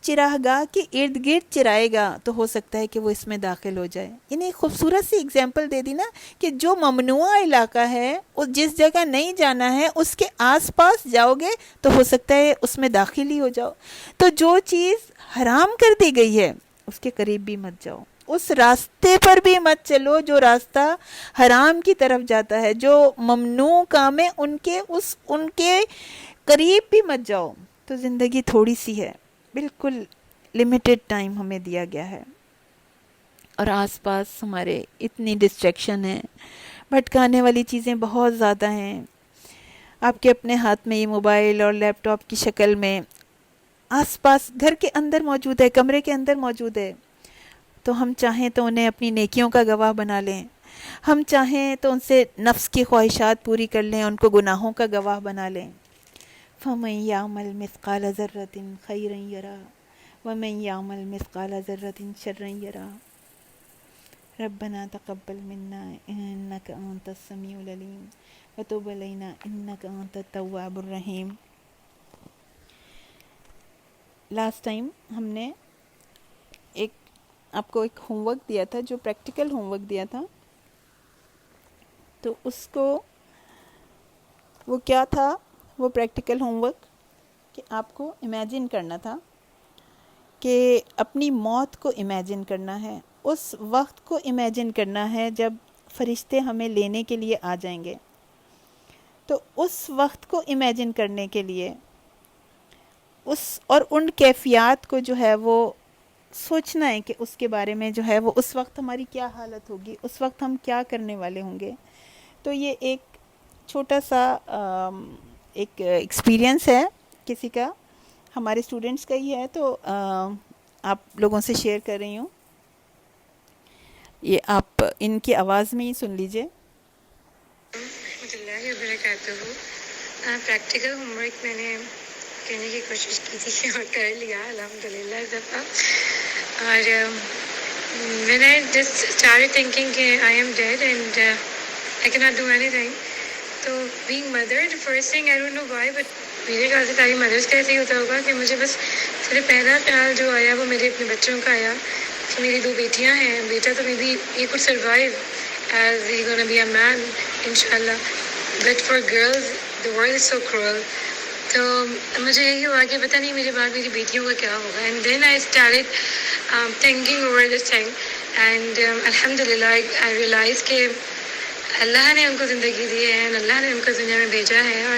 چراہ گاہ کے ارد گرد چرائے گا تو ہو سکتا ہے کہ وہ اس میں داخل ہو جائے. یعنی ایک خوبصورت سی اگزامپل دے دی نا کہ جو ممنوع علاقہ ہے، جس جگہ نہیں جانا ہے، اس کے آس پاس جاؤ گے تو ہو سکتا ہے اس میں داخل ہی ہو جاؤ. تو جو چیز حرام کر دی گئی ہے اس کے قریب بھی مت جاؤ، اس راستے پر بھی مت چلو جو راستہ حرام کی طرف جاتا ہے. جو ممنوع کام ہے ان کے قریب بھی مت جاؤ. تو زندگی تھوڑی سی ہے، بالکل لمیٹڈ ٹائم ہمیں دیا گیا ہے، اور آس پاس ہمارے اتنی ڈسٹریکشن ہیں، بھٹکانے والی چیزیں بہت زیادہ ہیں. آپ کے اپنے ہاتھ میں یہ موبائل اور لیپ ٹاپ کی شکل میں آس پاس گھر کے اندر موجود ہے، کمرے کے اندر موجود ہے. تو ہم چاہیں تو انہیں اپنی نیکیوں کا گواہ بنا لیں، ہم چاہیں تو ان سے نفس کی خواہشات پوری کر لیں، ان کو گناہوں کا گواہ بنا لیں. فَمَن يَعْمَلْ مِثْقَالَ ذَرَّةٍ خَيْرًا يَرَهُ وَمَن يَعْمَلْ مِثْقَالَ ذَرَّةٍ شَرًّا يَرَهُ رَبَّنَا تَقَبَّلْ مِنَّا إِنَّكَ أَنْتَ السَّمِيعُ الْعَلِيمُ وَتُبْ عَلَيْنَا إِنَّكَ أَنْتَ التَّوَّابُ الرَّحِيمُ. لاسٹ ٹائم ہم نے آپ کو ایک ہوم ورک دیا تھا، جو پریکٹیکل ہوم ورک دیا تھا. تو اس کو، وہ کیا تھا وہ پریکٹیکل ہوم ورک، کہ آپ کو امیجن کرنا تھا، کہ اپنی موت کو امیجن کرنا ہے، اس وقت کو امیجن کرنا ہے جب فرشتے ہمیں لینے کے لیے آ جائیں گے. تو اس وقت کو امیجن کرنے کے لیے اور ان کیفیات کو جو ہے وہ سوچنا ہے کہ اس کے بارے میں جو ہے وہ اس وقت ہماری کیا حالت ہوگی، اس وقت ہم کیا کرنے والے ہوں گے. تو یہ ایک چھوٹا سا ایک ایکسپیرینس ہے کسی کا، ہمارے اسٹوڈنٹس کا ہی ہے، تو آپ لوگوں سے شیئر کر رہی ہوں. یہ آپ ان کی آواز میں ہی سن لیجئے. رحمۃ اللہ وبرکاتہ. پریکٹیکل ہوم ورک میں نے کرنے کی کوشش کی تھی اور کر لیا الحمدللہ اس دفعہ. اور when I just started thinking کہ I am dead and I cannot do anything. تو being mother, the first thing I don't know why but میرے خیال سے ساری مدرس کا ایسے ہی ہوتا ہوگا کہ مجھے بس صرف پہلا خیال جو آیا وہ میرے اپنے بچوں کا آیا کہ میری 2 بیٹیاں ہیں. بیٹا تو maybe he could survive as he's gonna be a man inshallah, but for girls the world is so cruel. تو مجھے یہی ہوا کہ پتہ نہیں میرے بعد میری بیٹیوں کا کیا ہوگا. And then I started thinking over this thing and الحمدللہ آئی ریئلائز کہ اللہ نے ان کو زندگی دی ہے، اللہ نے ان کو دنیا میں بھیجا ہے، اور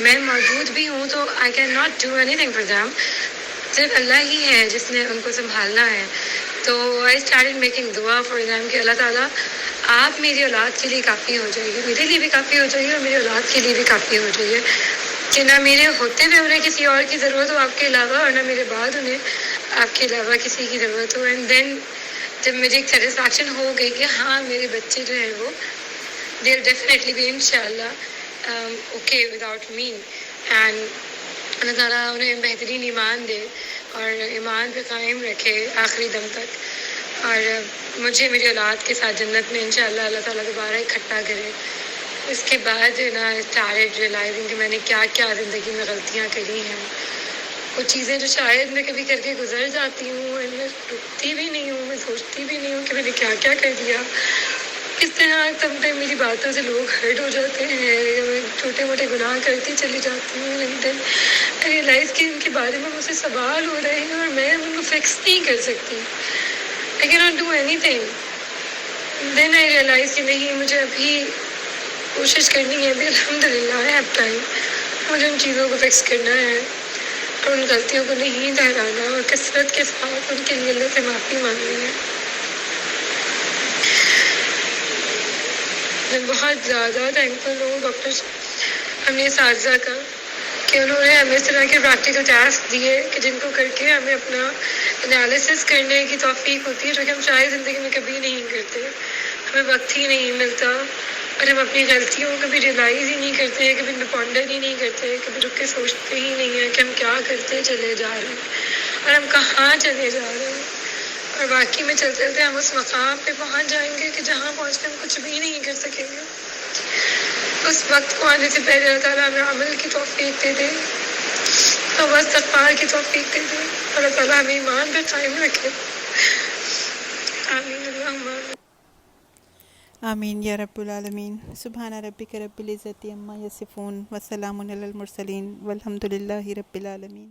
میں موجود بھی ہوں تو I can not do any thing for them. صرف اللہ ہی ہے جس نے ان کو سنبھالنا ہے. تو آئی اسٹارٹڈ میکنگ دعا فار دیم کہ اللہ تعالیٰ آپ میری اولاد کے لیے کافی ہو جائیے، میرے لیے بھی کافی ہو جائیے اور میری اولاد کے لیے بھی کافی ہو جائیے، کہ نہ میرے ہوتے ہوئے انہیں کسی اور کی ضرورت ہو آپ کے علاوہ، اور نہ میرے بعد انہیں آپ کے علاوہ کسی کی ضرورت ہو. اینڈ دین جب مجھے ایک سیٹسفیکشن ہو گئی کہ ہاں میرے بچے جو ہیں وہ دے ول ڈیفینیٹلی بی انشاءاللہ اوکے وداؤٹ می، اینڈ اللہ تعالیٰ انہیں بہترین ایمان دے اور ایمان پہ قائم رکھے آخری دم تک، اور مجھے میری اولاد کے ساتھ جنت میں انشاءاللہ اللہ تعالیٰ دوبارہ اکٹھا کرے. اس کے بعد نا اسٹارٹڈ ریئلائزنگ کہ میں نے کیا کیا زندگی میں غلطیاں کری ہیں، کچھ چیزیں جو شاید میں کبھی کر کے گزر جاتی ہوں، میں رکتی بھی نہیں ہوں، میں سوچتی بھی نہیں ہوں کہ میں نے کیا کیا کر دیا. کس طرح سم ٹائم میری باتوں سے لوگ ہرٹ ہو جاتے ہیں، چھوٹے موٹے گناہ کرتی چلی جاتی ہوں. اینڈ دین آئی ریئلائز کہ ان کے بارے میں مجھ سے سوال ہو رہے ہیں اور میں ان کو فکس نہیں کر سکتی. آئی کی not do anything. Then I realise کہ نہیں، مجھے ابھی کوشش کرنی ہے. ابھی الحمد للہ آئی ہیو ٹائم. مجھے ان چیزوں کو فکس کرنا ہے اور ان غلطیوں کو نہیں دہرانا اور کثرت کے ساتھ ان کے لیے اللہ سے معافی مانگنی ہے. میں بہت زیادہ تھینکفل ہوں ڈاکٹر ہمیں اساتذہ کا کہ انہوں نے ہمیں اس طرح کے پریکٹیکل ٹاسک دیے کہ جن کو کر کے ہمیں اپنا انالیسس کرنے کی توفیق ہوتی ہے، جو کہ ہم شاید زندگی میں کبھی نہیں کرتے. ہمیں وقت ہی نہیں ملتا اور ہم اپنی غلطیوں کو کبھی ریئلائز ہی نہیں کرتے، کبھی پونڈر ہی نہیں کرتے، کبھی رک کے سوچتے ہی نہیں ہیں کہ ہم کیا کرتے چلے جا رہے ہیں اور ہم کہاں چلے جا رہے ہیں. اور واقعی میں چلتے چلتے ہم اس مقام پہ پہنچ جائیں گے کہ جہاں پہنچ کے ہم کچھ بھی نہیں کر سکیں گے. اس وقت کو آنے سے پہلے اللہ تعالیٰ ہمیں عمل کی توفیق دے دے اور بس استغفار کی توفیق دے دے. اللہ تعالیٰ ہمیں ایمان پہ قائم رکھے. آمین اللہم آمین. آمین یا رب العالمین. سبحان ربک رب العزت عما یصفون وسلام علی المرسلین والحمد للہ رب العالمین.